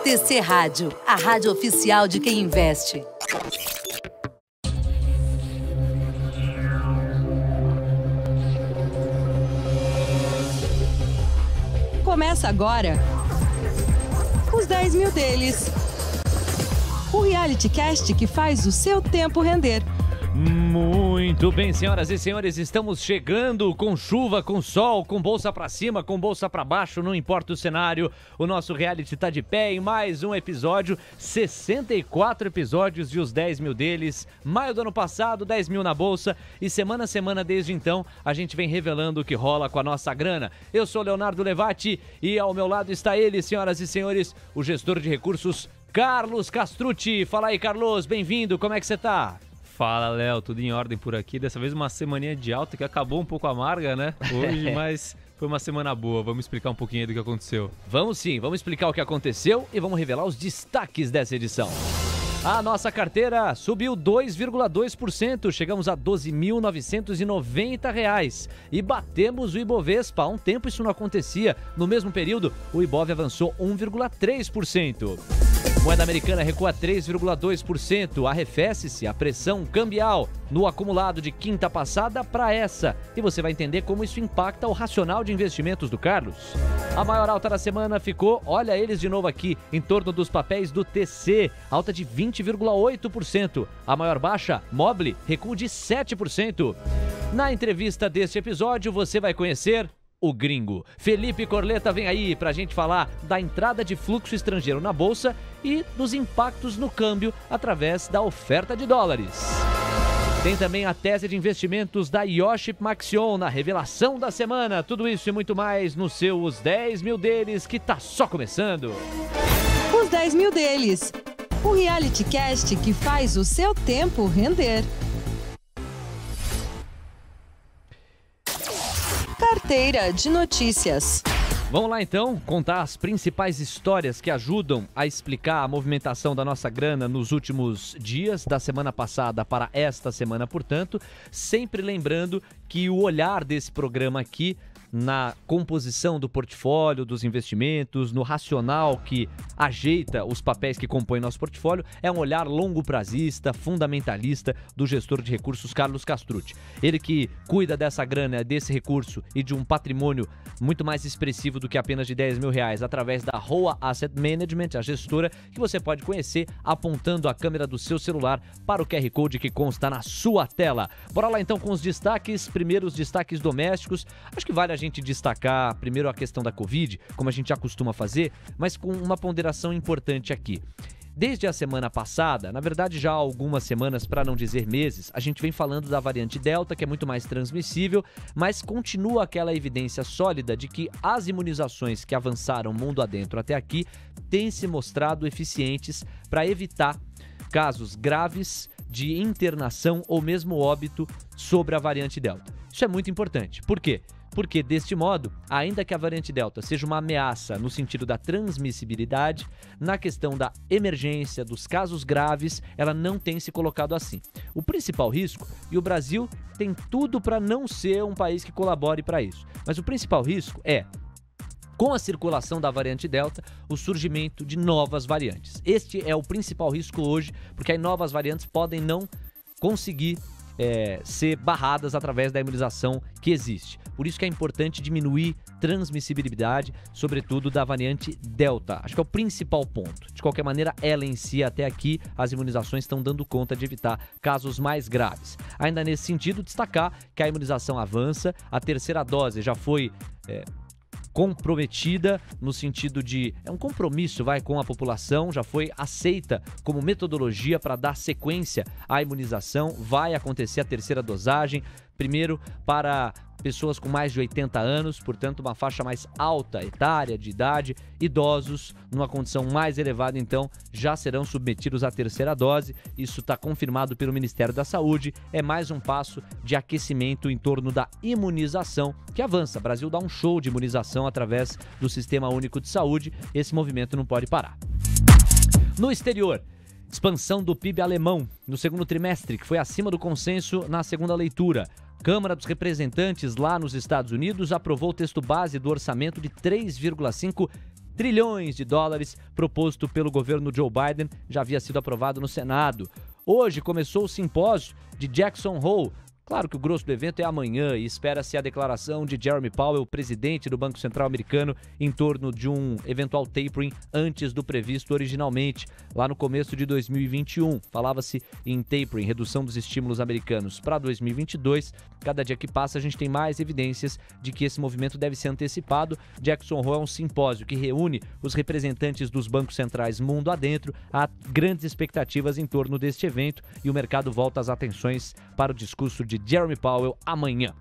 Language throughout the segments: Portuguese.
TC Rádio, a rádio oficial de quem investe. Começa agora os 10 mil deles. O reality cast que faz o seu tempo render. Muito bem, senhoras e senhores, estamos chegando com chuva, com sol, com bolsa pra cima, com bolsa pra baixo, não importa o cenário, o nosso reality tá de pé em mais um episódio, 64 episódios de os 10 mil deles, maio do ano passado, 10 mil na bolsa e semana a semana desde então a gente vem revelando o que rola com a nossa grana. Eu sou Leonardo Levati e ao meu lado está ele, senhoras e senhores, o gestor de recursos Carlos Castrucci. Fala aí, Carlos, bem-vindo, como é que você tá? Fala, Léo, tudo em ordem por aqui. Dessa vez uma semaninha de alta que acabou um pouco amarga, né? Hoje, mas foi uma semana boa. Vamos explicar um pouquinho aí do que aconteceu. Vamos sim, vamos explicar o que aconteceu e vamos revelar os destaques dessa edição. A nossa carteira subiu 2,2%, chegamos a R$ 12.990 e batemos o Ibovespa. Há um tempo isso não acontecia. No mesmo período, o Ibov avançou 1,3%. Moeda americana recua 3,2%, arrefece-se a pressão cambial no acumulado de quinta passada para essa. E você vai entender como isso impacta o racional de investimentos do Carlos. A maior alta da semana ficou, olha eles de novo aqui, em torno dos papéis do TC, alta de 20,8%. A maior baixa, Mobile, recuo de 7%. Na entrevista deste episódio, você vai conhecer o gringo. Felipe Corleta vem aí pra gente falar da entrada de fluxo estrangeiro na bolsa e dos impactos no câmbio através da oferta de dólares. Tem também a tese de investimentos da Iochpe Maxion na revelação da semana. Tudo isso e muito mais no seu Os 10 Mil Deles, que tá só começando. Os 10 mil deles. O reality cast que faz o seu tempo render. Carteira de notícias. Vamos lá então contar as principais histórias que ajudam a explicar a movimentação da nossa grana nos últimos dias, da semana passada para esta semana, portanto, sempre lembrando que o olhar desse programa aqui na composição do portfólio, dos investimentos, no racional que ajeita os papéis que compõem nosso portfólio, é um olhar longo prazista, fundamentalista do gestor de recursos Carlos Castrucci. Ele que cuida dessa grana, desse recurso e de um patrimônio muito mais expressivo do que apenas de R$10 mil através da Roa Asset Management, a gestora que você pode conhecer apontando a câmera do seu celular para o QR Code que consta na sua tela. Bora lá então com os destaques, primeiro os destaques domésticos. Acho que vale a gente destacar primeiro a questão da Covid, como a gente já costuma fazer, mas com uma ponderação importante aqui. Desde a semana passada, na verdade já há algumas semanas, para não dizer meses, a gente vem falando da variante Delta, que é muito mais transmissível, mas continua aquela evidência sólida de que as imunizações que avançaram mundo adentro até aqui têm se mostrado eficientes para evitar casos graves de internação ou mesmo óbito sobre a variante Delta. Isso é muito importante. Por quê? Porque, deste modo, ainda que a variante Delta seja uma ameaça no sentido da transmissibilidade, na questão da emergência, dos casos graves, ela não tem se colocado assim. O principal risco, e o Brasil tem tudo para não ser um país que colabore para isso, mas o principal risco é, com a circulação da variante Delta, o surgimento de novas variantes. Este é o principal risco hoje, porque aí novas variantes podem não conseguir ser barradas através da imunização que existe. Por isso que é importante diminuir transmissibilidade, sobretudo da variante Delta. Acho que é o principal ponto. De qualquer maneira, ela em si, até aqui, as imunizações estão dando conta de evitar casos mais graves. Ainda nesse sentido, destacar que a imunização avança, a terceira dose já foi comprometida no sentido de, é um compromisso, com a população, já foi aceita como metodologia para dar sequência à imunização, vai acontecer a terceira dosagem, primeiro para pessoas com mais de 80 anos, portanto uma faixa mais alta etária de idade, idosos numa condição mais elevada, então já serão submetidos à terceira dose. Isso está confirmado pelo Ministério da Saúde, é mais um passo de aquecimento em torno da imunização que avança. O Brasil dá um show de imunização através do Sistema Único de Saúde, esse movimento não pode parar. No exterior, expansão do PIB alemão no segundo trimestre, que foi acima do consenso na segunda leitura. Câmara dos Representantes lá nos Estados Unidos aprovou o texto base do orçamento de 3,5 trilhões de dólares proposto pelo governo Joe Biden já havia sido aprovado no Senado. Hoje começou o simpósio de Jackson Hole. Claro que o grosso do evento é amanhã e espera-se a declaração de Jeremy Powell, presidente do Banco Central americano, em torno de um eventual tapering antes do previsto originalmente, lá no começo de 2021. Falava-se em tapering, redução dos estímulos americanos para 2022. Cada dia que passa a gente tem mais evidências de que esse movimento deve ser antecipado. Jackson Hole é um simpósio que reúne os representantes dos bancos centrais mundo adentro. Há grandes expectativas em torno deste evento e o mercado volta as atenções para o discurso de Jeremy Powell amanhã.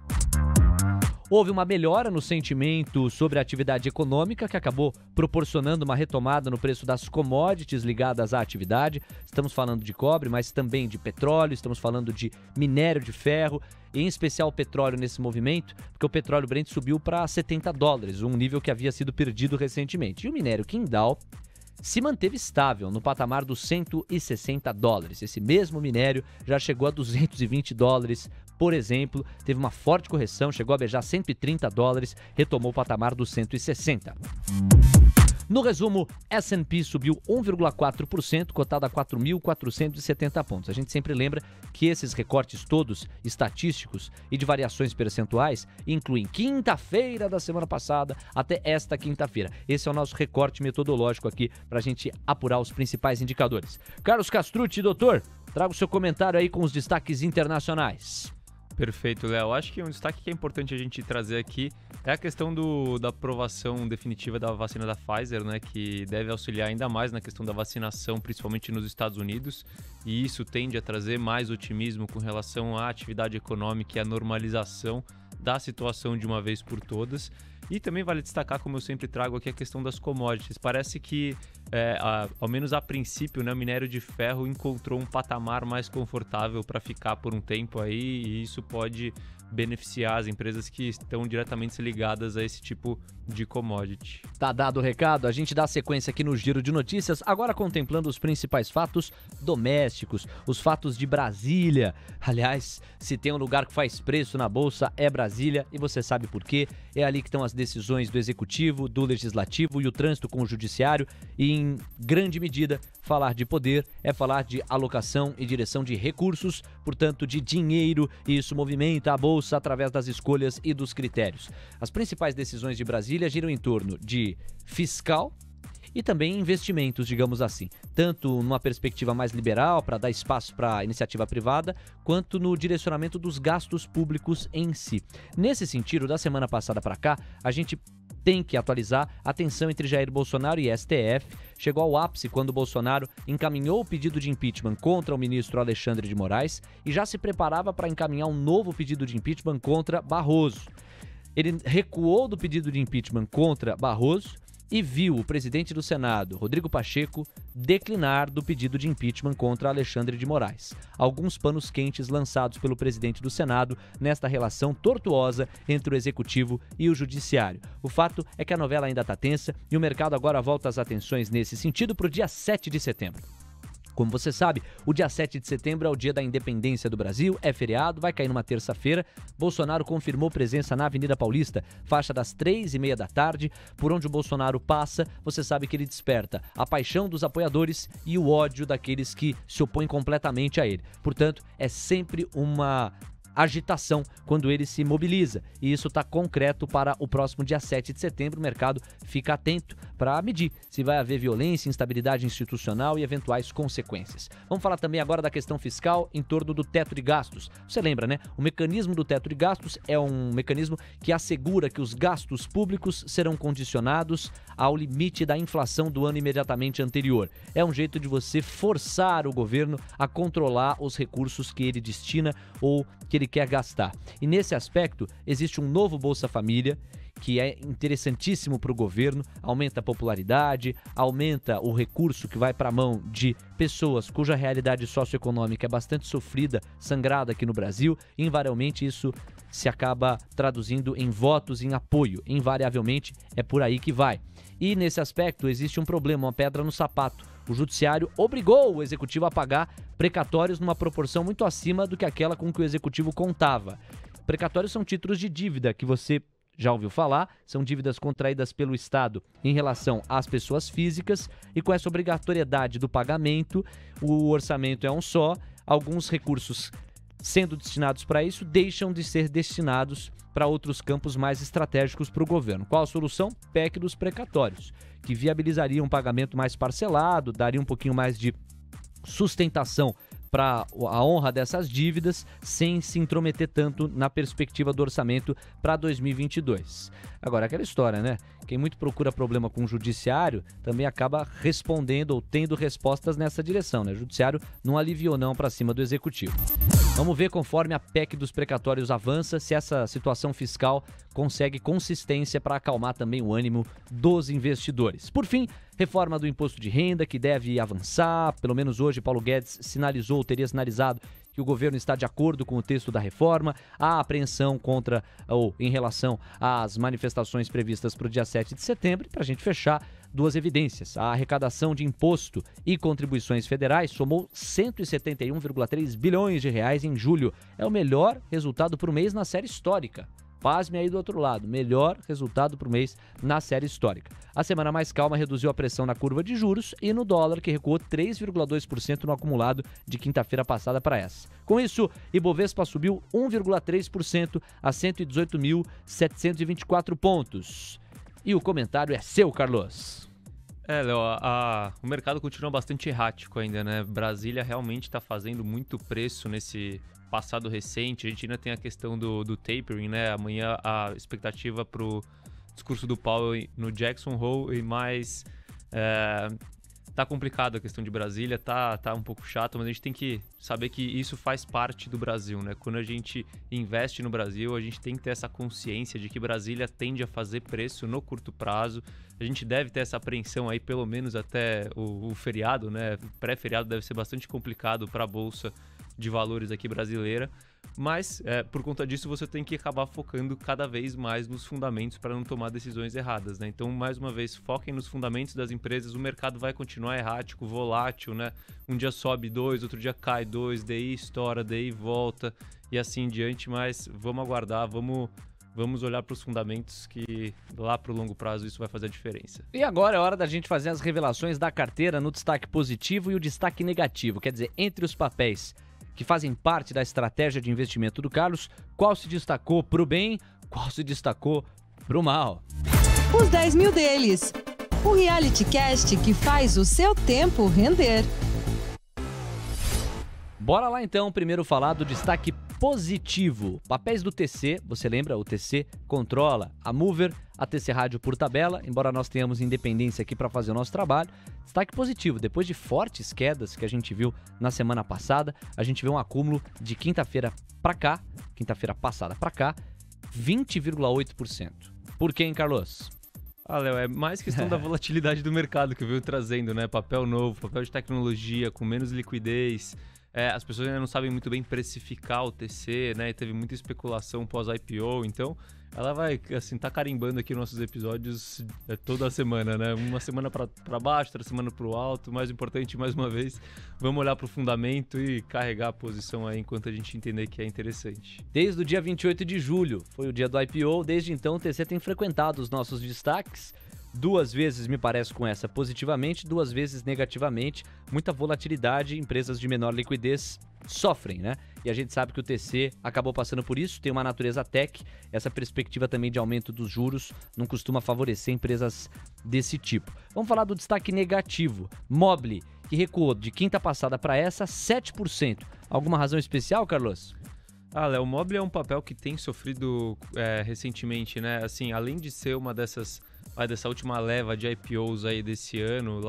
Houve uma melhora no sentimento sobre a atividade econômica que acabou proporcionando uma retomada no preço das commodities ligadas à atividade. Estamos falando de cobre, mas também de petróleo, estamos falando de minério de ferro, em especial o petróleo nesse movimento, porque o petróleo Brent subiu para $70, um nível que havia sido perdido recentemente. E o minério Qingdao se manteve estável no patamar dos $160. Esse mesmo minério já chegou a $220, por exemplo, teve uma forte correção, chegou a beijar $130, retomou o patamar dos 160. No resumo, S&P subiu 1,4%, cotado a 4.470 pontos. A gente sempre lembra que esses recortes todos estatísticos e de variações percentuais incluem quinta-feira da semana passada até esta quinta-feira. Esse é o nosso recorte metodológico aqui para a gente apurar os principais indicadores. Carlos Castrucci, doutor, traga o seu comentário aí com os destaques internacionais. Perfeito, Léo. Acho que um destaque que é importante a gente trazer aqui é a questão da aprovação definitiva da vacina da Pfizer, né, que deve auxiliar ainda mais na questão da vacinação, principalmente nos Estados Unidos, e isso tende a trazer mais otimismo com relação à atividade econômica e à normalização da situação de uma vez por todas. E também vale destacar, como eu sempre trago aqui, a questão das commodities. Parece que, ao menos a princípio, né, o minério de ferro encontrou um patamar mais confortável para ficar por um tempo aí, e isso pode beneficiar as empresas que estão diretamente ligadas a esse tipo de commodity. Tá dado o recado, a gente dá sequência aqui no Giro de Notícias, agora contemplando os principais fatos domésticos, os fatos de Brasília. Aliás, se tem um lugar que faz preço na Bolsa, é Brasília, e você sabe por quê. É ali que estão as decisões do Executivo, do Legislativo e o trânsito com o Judiciário, e em grande medida, falar de poder é falar de alocação e direção de recursos, portanto de dinheiro, e isso movimenta a Bolsa através das escolhas e dos critérios. As principais decisões de Brasília giram em torno de fiscal e também investimentos, digamos assim, tanto numa perspectiva mais liberal, para dar espaço para a iniciativa privada, quanto no direcionamento dos gastos públicos em si. Nesse sentido, da semana passada para cá, a gente tem que atualizar a tensão entre Jair Bolsonaro e STF. Chegou ao ápice quando Bolsonaro encaminhou o pedido de impeachment contra o ministro Alexandre de Moraes e já se preparava para encaminhar um novo pedido de impeachment contra Barroso. Ele recuou do pedido de impeachment contra Barroso e viu o presidente do Senado, Rodrigo Pacheco, declinar do pedido de impeachment contra Alexandre de Moraes. Alguns panos quentes lançados pelo presidente do Senado nesta relação tortuosa entre o Executivo e o Judiciário. O fato é que a novela ainda está tensa e o mercado agora volta as atenções nesse sentido para o dia 7 de setembro. Como você sabe, o dia 7 de setembro é o dia da independência do Brasil, é feriado, vai cair numa terça-feira. Bolsonaro confirmou presença na Avenida Paulista, faixa das 3h30 da tarde. Por onde o Bolsonaro passa, você sabe que ele desperta a paixão dos apoiadores e o ódio daqueles que se opõem completamente a ele. Portanto, é sempre uma agitação quando ele se mobiliza, e isso está concreto para o próximo dia 7 de setembro. O mercado fica atento para medir se vai haver violência, instabilidade institucional e eventuais consequências. Vamos falar também agora da questão fiscal em torno do teto de gastos. Você lembra, né? O mecanismo do teto de gastos é um mecanismo que assegura que os gastos públicos serão condicionados ao limite da inflação do ano imediatamente anterior. É um jeito de você forçar o governo a controlar os recursos que ele destina ou que ele quer gastar. E nesse aspecto, existe um novo Bolsa Família, que é interessantíssimo para o governo, aumenta a popularidade, aumenta o recurso que vai para a mão de pessoas cuja realidade socioeconômica é bastante sofrida, sangrada aqui no Brasil, e invariavelmente isso se acaba traduzindo em votos em apoio, invariavelmente é por aí que vai. E nesse aspecto existe um problema, uma pedra no sapato. O Judiciário obrigou o Executivo a pagar precatórios numa proporção muito acima do que aquela com que o Executivo contava. Precatórios são títulos de dívida que você já ouviu falar, são dívidas contraídas pelo Estado em relação às pessoas físicas e com essa obrigatoriedade do pagamento, o orçamento é um só, alguns recursos sendo destinados para isso deixam de ser destinados para outros campos mais estratégicos para o governo. Qual a solução? PEC dos precatórios, que viabilizaria um pagamento mais parcelado, daria um pouquinho mais de sustentação para a honra dessas dívidas, sem se intrometer tanto na perspectiva do orçamento para 2022. Agora, aquela história, né? Quem muito procura problema com o judiciário também acaba respondendo ou tendo respostas nessa direção, né? O judiciário não aliviou não para cima do executivo. Vamos ver, conforme a PEC dos precatórios avança, se essa situação fiscal consegue consistência para acalmar também o ânimo dos investidores. Por fim, reforma do imposto de renda, que deve avançar. Pelo menos hoje, Paulo Guedes teria sinalizado que o governo está de acordo com o texto da reforma. Há apreensão contra ou em relação às manifestações previstas para o dia 7 de setembro. Para a gente fechar, duas evidências. A arrecadação de imposto e contribuições federais somou 171,3 bilhões de reais em julho. É o melhor resultado por mês na série histórica. Pasme aí do outro lado, melhor resultado por mês na série histórica. A semana mais calma reduziu a pressão na curva de juros e no dólar, que recuou 3,2% no acumulado de quinta-feira passada para essa. Com isso, Ibovespa subiu 1,3% a 118.724 pontos. E o comentário é seu, Carlos. Léo, o mercado continua bastante errático ainda, né? Brasília realmente está fazendo muito preço nesse passado recente. A gente ainda tem a questão do tapering, né? Amanhã a expectativa para o discurso do Powell no Jackson Hole, mas tá complicado a questão de Brasília, tá um pouco chato, mas a gente tem que saber que isso faz parte do Brasil, né? Quando a gente investe no Brasil, a gente tem que ter essa consciência de que Brasília tende a fazer preço no curto prazo. A gente deve ter essa apreensão aí pelo menos até o feriado, né? O pré-feriado deve ser bastante complicado para a Bolsa de Valores aqui brasileira, mas por conta disso você tem que acabar focando cada vez mais nos fundamentos para não tomar decisões erradas, né? Então, mais uma vez, foquem nos fundamentos das empresas. O mercado vai continuar errático, volátil, né? Um dia sobe 2, outro dia cai 2, daí estoura, daí volta e assim em diante, mas vamos aguardar, vamos olhar para os fundamentos, que lá para o longo prazo isso vai fazer a diferença. E agora é hora da gente fazer as revelações da carteira no destaque positivo e o destaque negativo, quer dizer, entre os papéis que fazem parte da estratégia de investimento do Carlos, qual se destacou para o bem, qual se destacou para o mal. Os 10 mil deles. O reality cast que faz o seu tempo render. Bora lá então, primeiro falar do destaque positivo. Papéis do TC, você lembra? O TC controla a Mover, a TC Rádio por tabela, embora nós tenhamos independência aqui para fazer o nosso trabalho. Destaque positivo, depois de fortes quedas que a gente viu na semana passada, a gente vê um acúmulo de quinta-feira passada para cá, 20,8%. Por quê, hein, Carlos? Léo, é mais questão da volatilidade do mercado que veio trazendo, né? Papel novo, papel de tecnologia, com menos liquidez. As pessoas ainda não sabem muito bem precificar o TC, né? E teve muita especulação pós-IPO, então ela vai, assim, tá carimbando aqui nossos episódios toda semana, né? Uma semana para baixo, outra semana para o alto. Mais importante, mais uma vez, vamos olhar para o fundamento e carregar a posição aí enquanto a gente entender que é interessante. Desde o dia 28 de julho, foi o dia do IPO, desde então o TC tem frequentado os nossos destaques. 2 vezes, me parece, com essa positivamente, 2 vezes negativamente. Muita volatilidade, empresas de menor liquidez sofrem, né? E a gente sabe que o TC acabou passando por isso, tem uma natureza tech, essa perspectiva também de aumento dos juros não costuma favorecer empresas desse tipo. Vamos falar do destaque negativo. Mobile, que recuou de quinta passada para essa, 7%. Alguma razão especial, Carlos? Léo, o Mobile é um papel que tem sofrido recentemente, né? Assim, além de ser uma dessa última leva de IPOs aí desse ano,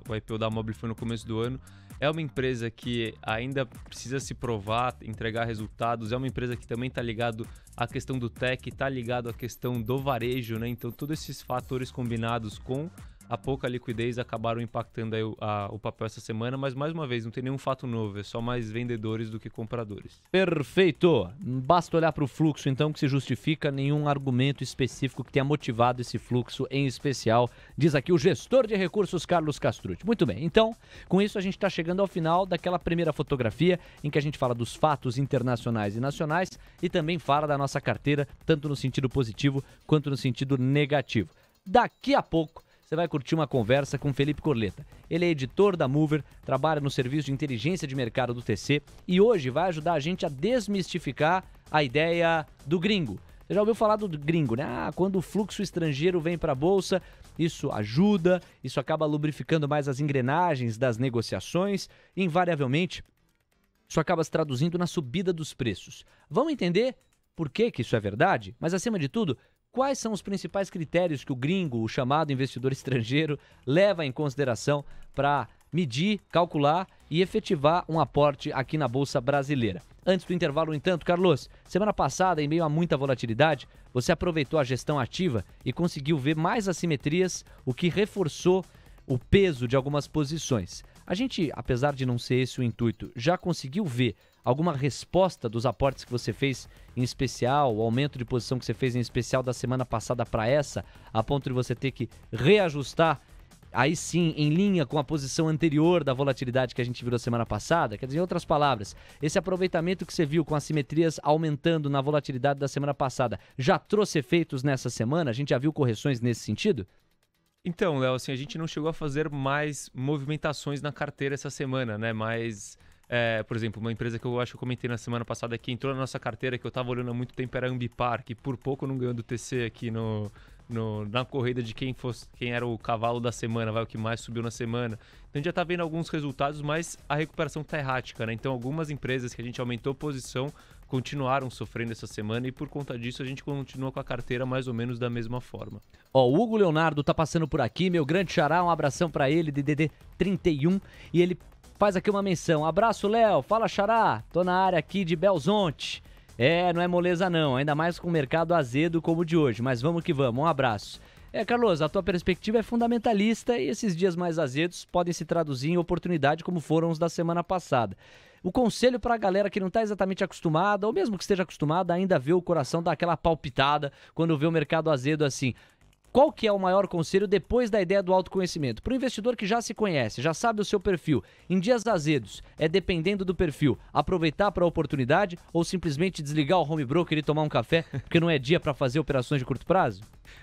o IPO da Mobile foi no começo do ano, é uma empresa que ainda precisa se provar, entregar resultados, é uma empresa que também está ligado à questão do tech, está ligado à questão do varejo, né? Então, todos esses fatores combinados com a pouca liquidez acabaram impactando aí o papel essa semana, mas mais uma vez, não tem nenhum fato novo, é só mais vendedores do que compradores. Perfeito! Basta olhar para o fluxo, então, que se justifica nenhum argumento específico que tenha motivado esse fluxo em especial, diz aqui o gestor de recursos Carlos Castrucci. Muito bem, então, com isso a gente está chegando ao final daquela primeira fotografia em que a gente fala dos fatos internacionais e nacionais e também fala da nossa carteira, tanto no sentido positivo quanto no sentido negativo. Daqui a pouco, você vai curtir uma conversa com Felipe Corleta. Ele é editor da Mover, trabalha no serviço de inteligência de mercado do TC e hoje vai ajudar a gente a desmistificar a ideia do gringo. Você já ouviu falar do gringo, né? Quando o fluxo estrangeiro vem para a Bolsa, isso ajuda, isso acaba lubrificando mais as engrenagens das negociações e, invariavelmente, isso acaba se traduzindo na subida dos preços. Vamos entender por que isso é verdade? Mas, acima de tudo, quais são os principais critérios que o gringo, o chamado investidor estrangeiro, leva em consideração para medir, calcular e efetivar um aporte aqui na Bolsa Brasileira? Antes do intervalo, no entanto, Carlos, semana passada, em meio a muita volatilidade, você aproveitou a gestão ativa e conseguiu ver mais assimetrias, o que reforçou o peso de algumas posições. A gente, apesar de não ser esse o intuito, já conseguiu ver alguma resposta dos aportes que você fez em especial, o aumento de posição que você fez em especial da semana passada para essa, a ponto de você ter que reajustar, aí sim, em linha com a posição anterior da volatilidade que a gente viu na semana passada? Quer dizer, em outras palavras, esse aproveitamento que você viu com assimetrias aumentando na volatilidade da semana passada, já trouxe efeitos nessa semana? A gente já viu correções nesse sentido? Então, Léo, assim, a gente não chegou a fazer mais movimentações na carteira essa semana, né? Mas, por exemplo, uma empresa que eu acho que eu comentei na semana passada que entrou na nossa carteira, que eu estava olhando há muito tempo, era a Ambipar, que por pouco não ganhou do TC aqui na corrida de quem era o cavalo da semana, o que mais subiu na semana. Então a gente já está vendo alguns resultados, mas a recuperação está errática, né? Então algumas empresas que a gente aumentou posição continuaram sofrendo essa semana e por conta disso a gente continua com a carteira mais ou menos da mesma forma. O Hugo Leonardo tá passando por aqui, meu grande xará, um abração para ele, DDD 31, e ele faz aqui uma menção. Abraço, Léo, fala xará, tô na área aqui de Belzonte. Não é moleza não, ainda mais com o mercado azedo como o de hoje, mas vamos que vamos, um abraço. Carlos, a tua perspectiva é fundamentalista e esses dias mais azedos podem se traduzir em oportunidade como foram os da semana passada. O conselho para a galera que não está exatamente acostumada, ou mesmo que esteja acostumada, ainda vê o coração dar aquela palpitada quando vê o mercado azedo assim. Qual que é o maior conselho depois da ideia do autoconhecimento? Para o investidor que já se conhece, já sabe o seu perfil, em dias azedos, dependendo do perfil, aproveitar para a oportunidade ou simplesmente desligar o home broker e tomar um café, porque não é dia para fazer operações de curto prazo?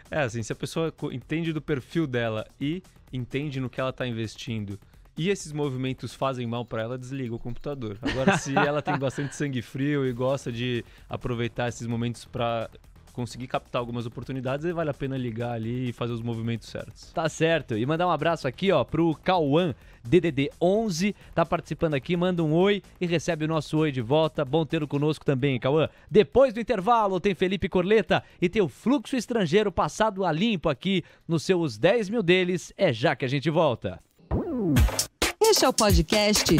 Assim, se a pessoa entende do perfil dela e entende no que ela está investindo, e esses movimentos fazem mal para ela, desliga o computador. Agora, se ela tem bastante sangue frio e gosta de aproveitar esses momentos para conseguir captar algumas oportunidades, aí vale a pena ligar ali e fazer os movimentos certos. Tá certo. E mandar um abraço aqui, pro Cauã, DDD 11, tá participando aqui, manda um oi e recebe o nosso oi de volta. Bom tê-lo conosco também, Cauã. Depois do intervalo tem Felipe Corleta e tem o fluxo estrangeiro passado a limpo aqui nos seus 10 mil deles. É já que a gente volta. Este é o podcast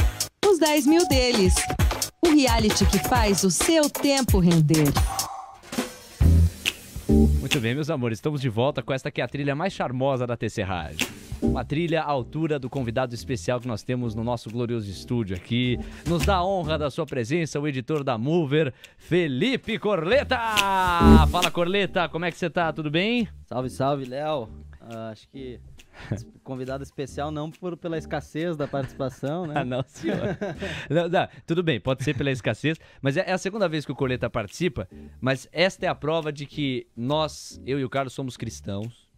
Os 10 Mil Deles, o reality que faz o seu tempo render. Muito bem, meus amores, estamos de volta com esta que é a trilha mais charmosa da TC Rádio. Uma trilha à altura do convidado especial que nós temos no nosso glorioso estúdio aqui. Nos dá a honra da sua presença, o editor da Mover, Felipe Corleta! Fala, Corleta, como é que você tá? Tudo bem? Salve, salve, Léo. Acho que convidado especial não pela escassez da participação, né? Não, senhor. Não, tudo bem, pode ser pela escassez, mas é a segunda vez que o Corleta participa, mas esta é a prova de que eu e o Carlos somos cristãos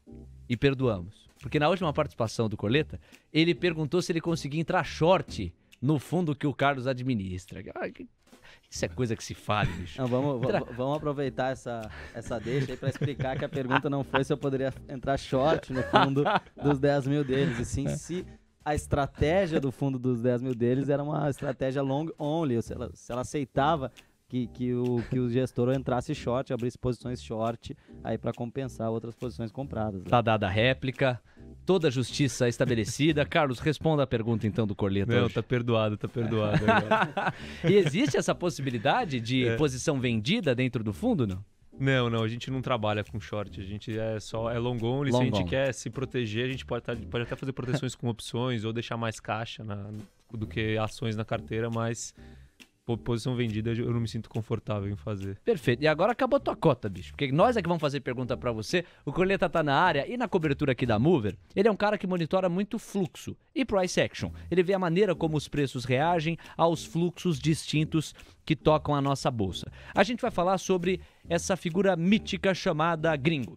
e perdoamos. Porque na última participação do Corleta, ele perguntou se ele conseguia entrar short no fundo que o Carlos administra. Isso é coisa que se fala, bicho. Não, vamos aproveitar essa deixa aí para explicar que a pergunta não foi se eu poderia entrar short no fundo dos 10 mil deles, e sim se a estratégia do fundo dos 10 mil deles era uma estratégia long only, ou se ela aceitava que o gestor entrasse short, abrisse posições short aí para compensar outras posições compradas. Tá dada a réplica, toda a justiça estabelecida. Carlos, responda a pergunta então do Corleta. Não, hoje. tá perdoado. E existe essa possibilidade de posição vendida dentro do fundo, não? Não, a gente não trabalha com short, a gente é long only, se a gente quer se proteger, a gente pode até fazer proteções com opções ou deixar mais caixa do que ações na carteira, mas posição vendida eu não me sinto confortável em fazer. Perfeito. E agora acabou a tua cota, bicho. Porque nós é que vamos fazer pergunta pra você. O Colheita tá na área e na cobertura aqui da Mover, ele é um cara que monitora muito fluxo e price action. Ele vê a maneira como os preços reagem aos fluxos distintos que tocam a nossa bolsa. A gente vai falar sobre essa figura mítica chamada gringo.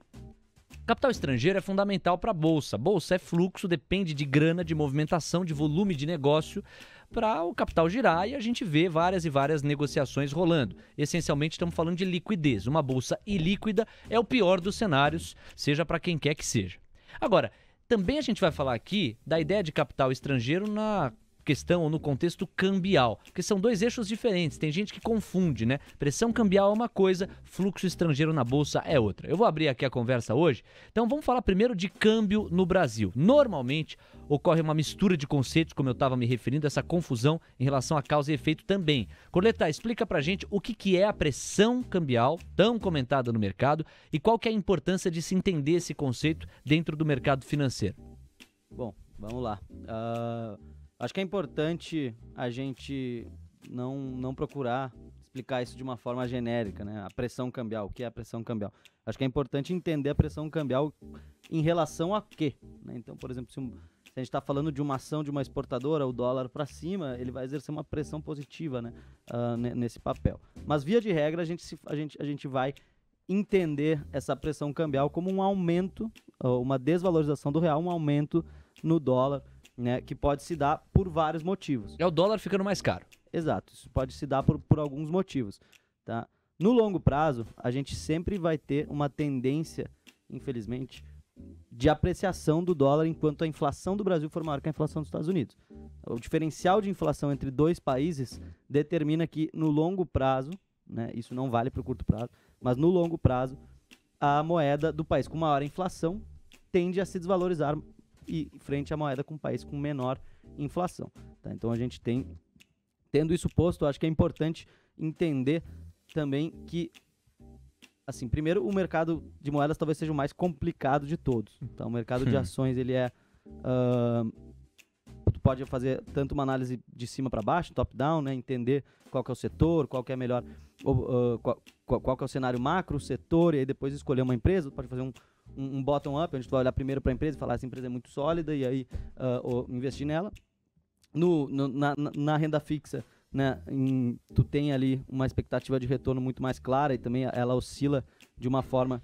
Capital estrangeiro é fundamental para a bolsa. Bolsa é fluxo, depende de grana, de movimentação, de volume de negócio para o capital girar e a gente vê várias e várias negociações rolando. Essencialmente estamos falando de liquidez. Uma bolsa ilíquida é o pior dos cenários, seja para quem quer que seja. Agora, também a gente vai falar aqui da ideia de capital estrangeiro na questão ou no contexto cambial, porque são dois eixos diferentes, tem gente que confunde, né? Pressão cambial é uma coisa, fluxo estrangeiro na bolsa é outra. Eu vou abrir aqui a conversa hoje, então vamos falar primeiro de câmbio no Brasil. Normalmente ocorre uma mistura de conceitos, como eu estava me referindo, essa confusão em relação a causa e efeito também. Coleta, explica pra gente o que é a pressão cambial, tão comentada no mercado, e qual que é a importância de se entender esse conceito dentro do mercado financeiro. Bom, vamos lá. Acho que é importante a gente não procurar explicar isso de uma forma genérica, né? A pressão cambial, o que é a pressão cambial? Acho que é importante entender a pressão cambial em relação a quê, né? Então, por exemplo, se a gente está falando de uma ação de uma exportadora, o dólar para cima, ele vai exercer uma pressão positiva, né? Nesse papel. Mas, via de regra, a gente vai entender essa pressão cambial como um aumento, uma desvalorização do real, um aumento no dólar, né, que pode se dar por vários motivos. É o dólar ficando mais caro. Exato, isso pode se dar por alguns motivos. Tá? No longo prazo, a gente sempre vai ter uma tendência, infelizmente, de apreciação do dólar enquanto a inflação do Brasil for maior que a inflação dos Estados Unidos. O diferencial de inflação entre dois países determina que no longo prazo, né, isso não vale para o curto prazo, mas no longo prazo, a moeda do país com maior inflação tende a se desvalorizar e frente à moeda com um país com menor inflação. Tá? Então a gente tendo isso posto, acho que é importante entender também que, assim, primeiro o mercado de moedas talvez seja o mais complicado de todos. Então o mercado de ações, ele tu pode fazer tanto uma análise de cima para baixo, top-down, né? Entender qual que é o setor, qual que é melhor, qual que é o cenário macro, setor, e aí depois escolher uma empresa, tu pode fazer um bottom-up, onde tu vai olhar primeiro para a empresa e falar essa empresa é muito sólida e aí investir nela. Na renda fixa, né, tu tem ali uma expectativa de retorno muito mais clara e também ela oscila de uma forma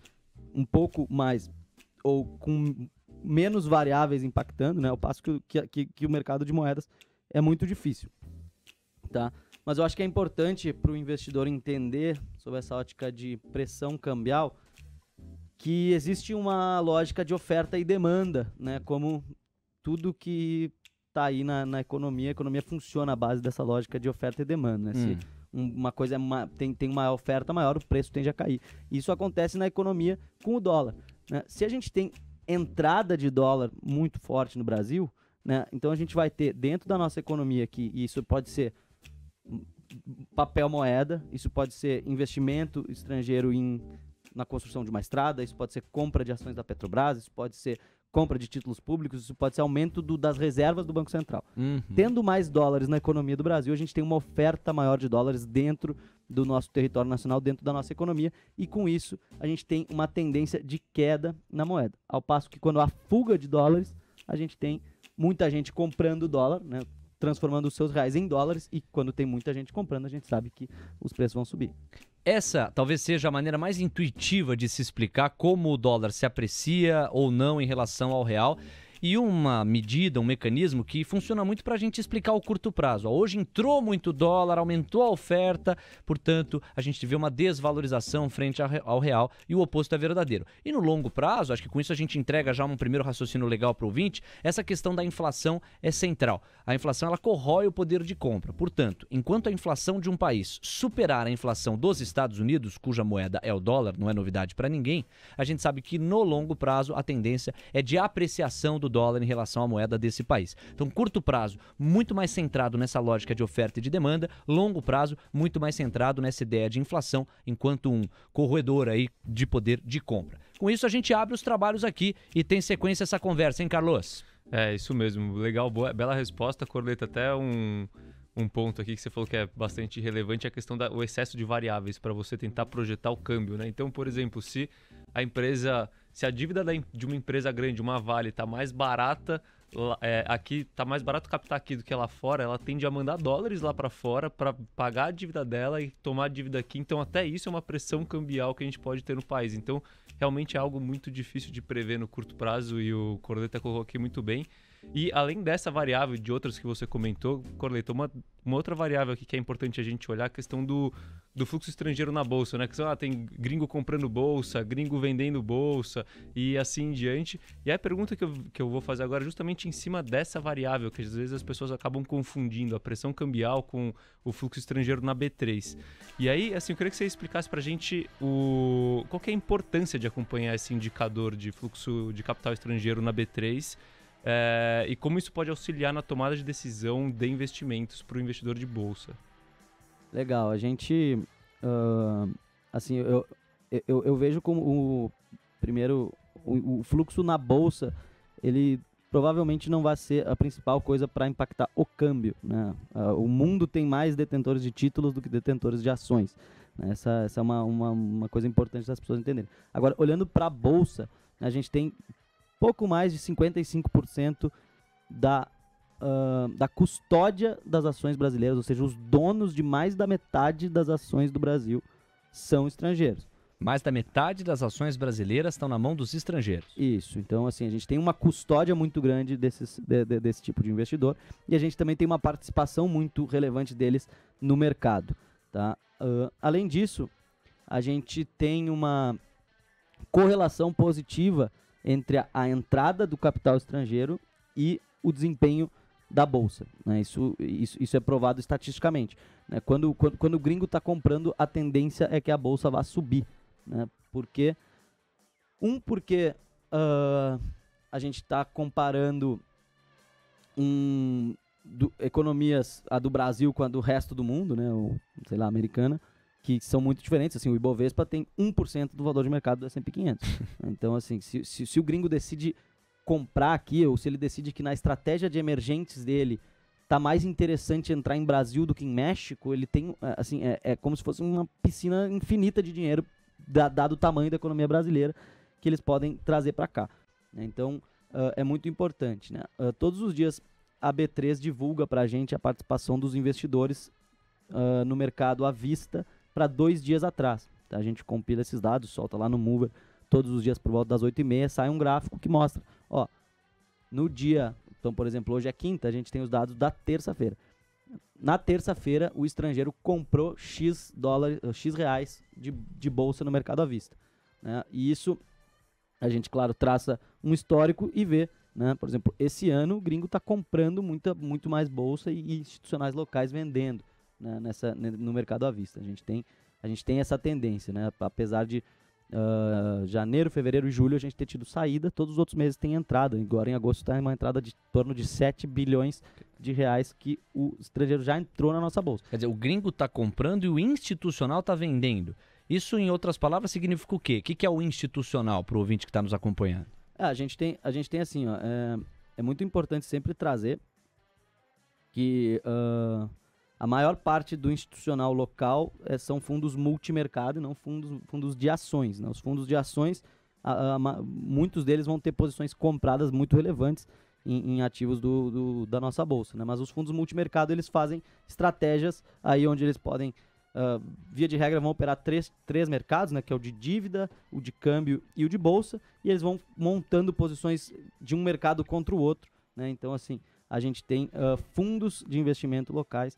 um pouco mais, ou com menos variáveis impactando, né, ao passo que o mercado de moedas é muito difícil. Tá? Mas eu acho que é importante para o investidor entender sobre essa ótica de pressão cambial que existe uma lógica de oferta e demanda, né? Como tudo que está aí na economia, a economia funciona à base dessa lógica de oferta e demanda, né? Se uma coisa tem uma oferta maior, o preço tende a cair. Isso acontece na economia com o dólar, né? Se a gente tem entrada de dólar muito forte no Brasil, né? Então a gente vai ter dentro da nossa economia aqui, e isso pode ser papel moeda, isso pode ser investimento estrangeiro na construção de uma estrada, isso pode ser compra de ações da Petrobras, isso pode ser compra de títulos públicos, isso pode ser aumento das reservas do Banco Central. Tendo mais dólares na economia do Brasil, a gente tem uma oferta maior de dólares dentro do nosso território nacional, dentro da nossa economia, e com isso a gente tem uma tendência de queda na moeda. Ao passo que quando há fuga de dólares, a gente tem muita gente comprando dólar, né, transformando os seus reais em dólares, e quando tem muita gente comprando, a gente sabe que os preços vão subir. Essa talvez seja a maneira mais intuitiva de se explicar como o dólar se aprecia ou não em relação ao real. E uma medida, um mecanismo que funciona muito para a gente explicar o curto prazo. Hoje entrou muito dólar, aumentou a oferta, portanto, a gente vê uma desvalorização frente ao real e o oposto é verdadeiro. E no longo prazo, acho que com isso a gente entrega já um primeiro raciocínio legal para o ouvinte, essa questão da inflação é central. A inflação, ela corrói o poder de compra. Portanto, enquanto a inflação de um país superar a inflação dos Estados Unidos, cuja moeda é o dólar, não é novidade para ninguém, a gente sabe que no longo prazo a tendência é de apreciação do o dólar em relação à moeda desse país. Então, curto prazo, muito mais centrado nessa lógica de oferta e de demanda, longo prazo, muito mais centrado nessa ideia de inflação, enquanto um corredor aí de poder de compra. Com isso, a gente abre os trabalhos aqui e tem sequência essa conversa, hein, Carlos? É, isso mesmo. Legal, boa, bela resposta, Corleta. Até um ponto aqui que você falou que é bastante relevante, é a questão do excesso de variáveis para você tentar projetar o câmbio, né? Então, por exemplo, se a dívida de uma empresa grande, uma Vale, está mais barata, aqui tá mais barato captar aqui do que lá fora, ela tende a mandar dólares lá para fora para pagar a dívida dela e tomar a dívida aqui. Então, até isso é uma pressão cambial que a gente pode ter no país. Então, realmente é algo muito difícil de prever no curto prazo e o Corleta colocou aqui muito bem. E além dessa variável e de outras que você comentou, Corleta, uma outra variável aqui que é importante a gente olhar, a questão do fluxo estrangeiro na bolsa, né? Que tem gringo comprando bolsa, gringo vendendo bolsa e assim em diante. E a pergunta que eu vou fazer agora é justamente em cima dessa variável, que às vezes as pessoas acabam confundindo a pressão cambial com o fluxo estrangeiro na B3. E aí, assim, eu queria que você explicasse pra gente qual que é a importância de acompanhar esse indicador de fluxo de capital estrangeiro na B3, e como isso pode auxiliar na tomada de decisão de investimentos para o investidor de bolsa. Legal, a gente, assim, eu vejo como o fluxo na bolsa, ele provavelmente não vai ser a principal coisa para impactar o câmbio, né? O mundo tem mais detentores de títulos do que detentores de ações, né? Essa é uma coisa importante das pessoas entenderem. Agora, olhando para a bolsa, né, a gente tem pouco mais de 55% da custódia das ações brasileiras, ou seja, os donos de mais da metade das ações do Brasil são estrangeiros. Mais da metade das ações brasileiras estão na mão dos estrangeiros. Isso, então assim, a gente tem uma custódia muito grande desse tipo de investidor e a gente também tem uma participação muito relevante deles no mercado, tá? Além disso, a gente tem uma correlação positiva entre a entrada do capital estrangeiro e o desempenho da bolsa, né? Isso é provado estatisticamente, né? Quando o gringo está comprando, a tendência é que a bolsa vá subir, né? Porque a gente está comparando economias, a do Brasil com a do resto do mundo, né? Sei lá, americana, que são muito diferentes. Assim, o Ibovespa tem 1% do valor de mercado do S&P 500. Então, assim, se o gringo decide comprar aqui, ou se ele decide que na estratégia de emergentes dele tá mais interessante entrar em Brasil do que em México, ele tem, assim, é como se fosse uma piscina infinita de dinheiro, dado o tamanho da economia brasileira, que eles podem trazer para cá. Então, é muito importante, né? Todos os dias a B3 divulga para a gente a participação dos investidores no mercado à vista para 2 dias atrás. Tá? A gente compila esses dados, solta lá no Mover todos os dias por volta das 8h30, sai um gráfico que mostra, ó, no dia, então por exemplo, hoje é quinta, a gente tem os dados da terça-feira. Na terça-feira, o estrangeiro comprou X reais de bolsa no mercado à vista, né? E isso, a gente, claro, traça um histórico e vê, né? Por exemplo, esse ano o gringo está comprando muito mais bolsa e institucionais locais vendendo, né? No mercado à vista. A gente tem essa tendência, né? Apesar de janeiro, fevereiro e julho a gente ter tido saída, todos os outros meses tem entrada. Agora em agosto está uma entrada de torno de 7 bilhões de reais que o estrangeiro já entrou na nossa bolsa. Quer dizer, o gringo está comprando e o institucional está vendendo. Isso, em outras palavras, significa o quê? O que é o institucional para o ouvinte que está nos acompanhando? A gente tem assim, ó, é muito importante sempre trazer que a maior parte do institucional local são fundos multimercado e não fundos de ações, né? Os fundos de ações, muitos deles vão ter posições compradas muito relevantes em ativos da nossa bolsa, né? Mas os fundos multimercado, eles fazem estratégias aí onde eles podem, via de regra, vão operar três mercados, né? Que é o de dívida, o de câmbio e o de bolsa, e eles vão montando posições de um mercado contra o outro, né? Então, assim, a gente tem fundos de investimento locais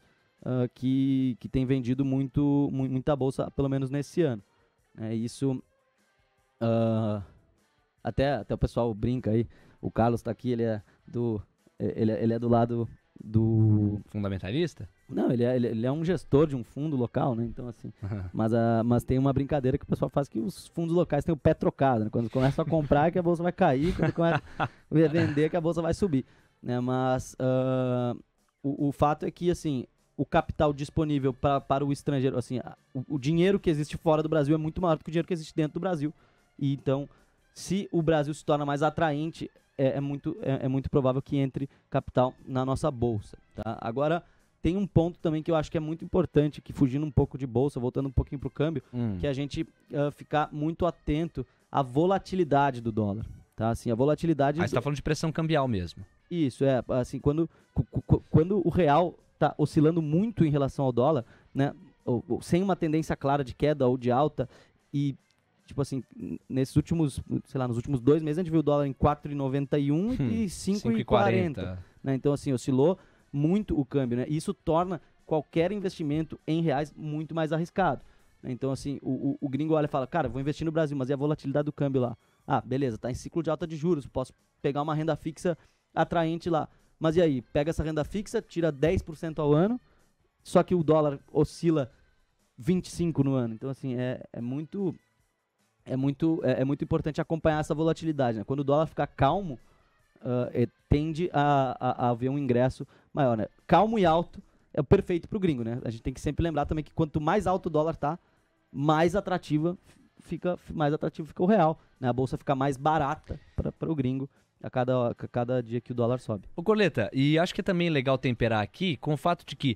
que tem vendido muita bolsa, pelo menos nesse ano. Isso, até o pessoal brinca aí, o Carlos está aqui, ele é do lado Fundamentalista? Não, ele é um gestor de um fundo local, né? Então, assim. Mas tem uma brincadeira que o pessoal faz que os fundos locais têm o pé trocado, né? Quando começam a comprar é que a bolsa vai cair, quando começa a vender é que a bolsa vai subir, né? Mas o fato é que, assim, o capital disponível para o estrangeiro, assim, o dinheiro que existe fora do Brasil é muito maior do que o dinheiro que existe dentro do Brasil. E então, se o Brasil se torna mais atraente, é muito provável que entre capital na nossa bolsa, tá? Agora, tem um ponto também que eu acho que é muito importante, que fugindo um pouco de bolsa, voltando um pouquinho para o câmbio, que é a gente ficar muito atento à volatilidade do dólar, tá? Assim, a volatilidade... Aí você tá falando de pressão cambial mesmo. Isso, assim, quando o real tá oscilando muito em relação ao dólar, né, ou sem uma tendência clara de queda ou de alta, e tipo assim, nos últimos 2 meses a gente viu o dólar em 4,91 e 5,40, né? Então, assim, oscilou muito o câmbio, né? E isso torna qualquer investimento em reais muito mais arriscado, né? Então, assim, o gringo olha e fala, cara, vou investir no Brasil, mas e a volatilidade do câmbio lá? Ah, beleza, tá em ciclo de alta de juros, posso pegar uma renda fixa atraente lá. Mas e aí? Pega essa renda fixa, tira 10% ao ano, só que o dólar oscila 25% no ano. Então, assim, é muito importante acompanhar essa volatilidade, né? Quando o dólar ficar calmo, tende a haver um ingresso maior, né? Calmo e alto é o perfeito para o gringo, né? A gente tem que sempre lembrar também que quanto mais alto o dólar tá, mais atrativo fica o real, né? A bolsa fica mais barata para o gringo a cada dia que o dólar sobe. Ô Coleta, e acho que é também legal temperar aqui com o fato de que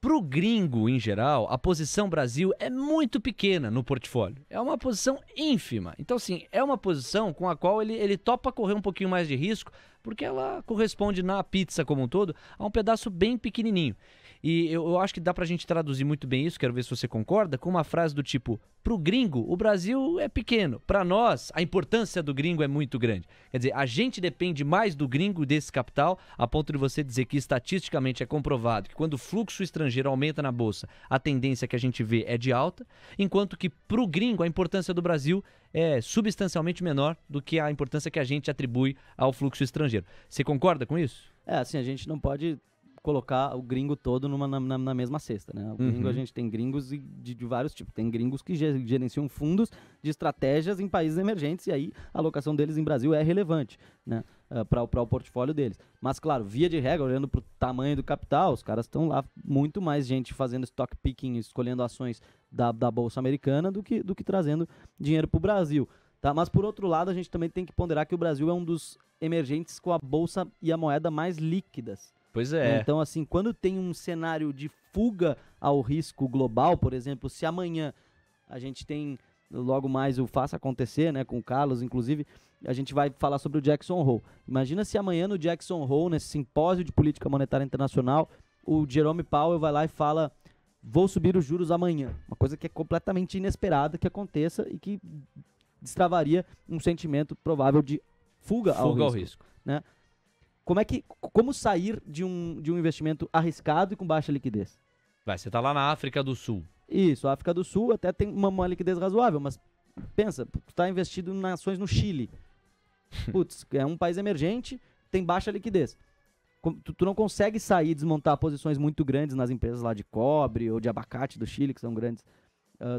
pro gringo, em geral, a posição Brasil é muito pequena no portfólio. É uma posição ínfima. Então, assim, é uma posição com a qual ele topa correr um pouquinho mais de risco, porque ela corresponde na pizza como um todo a um pedaço bem pequenininho. E eu acho que dá pra gente traduzir muito bem isso, quero ver se você concorda, com uma frase do tipo, pro gringo, o Brasil é pequeno. Pra nós, a importância do gringo é muito grande. Quer dizer, a gente depende mais do gringo desse capital, a ponto de você dizer que estatisticamente é comprovado que quando o fluxo estrangeiro aumenta na bolsa, a tendência que a gente vê é de alta, enquanto que pro gringo a importância do Brasil é substancialmente menor do que a importância que a gente atribui ao fluxo estrangeiro. Você concorda com isso? Assim, a gente não pode colocar o gringo todo na mesma cesta, né? O gringo, a gente tem gringos de vários tipos. Tem gringos que gerenciam fundos de estratégias em países emergentes e aí a alocação deles em Brasil é relevante, né? Para o portfólio deles. Mas, claro, via de regra, olhando para o tamanho do capital, os caras estão lá, muito mais gente fazendo stock picking, escolhendo ações da Bolsa Americana do que trazendo dinheiro para o Brasil. Tá? Mas, por outro lado, a gente também tem que ponderar que o Brasil é um dos emergentes com a Bolsa e a moeda mais líquidas. Pois é. Então, assim, quando tem um cenário de fuga ao risco global, por exemplo, se amanhã a gente tem logo mais o Faça Acontecer, né, com o Carlos, inclusive, a gente vai falar sobre o Jackson Hole. Imagina se amanhã no Jackson Hole, nesse simpósio de política monetária internacional, o Jerome Powell vai lá e fala, vou subir os juros amanhã. Uma coisa que é completamente inesperada que aconteça e que destravaria um sentimento provável de fuga ao risco. Né? Como sair de um investimento arriscado e com baixa liquidez? Você tá lá na África do Sul. Isso, a África do Sul até tem uma liquidez razoável, mas pensa, tu tá investido em ações no Chile. Putz, é um país emergente, tem baixa liquidez. Tu não consegue sair, desmontar posições muito grandes nas empresas lá de cobre ou de abacate do Chile, que são grandes.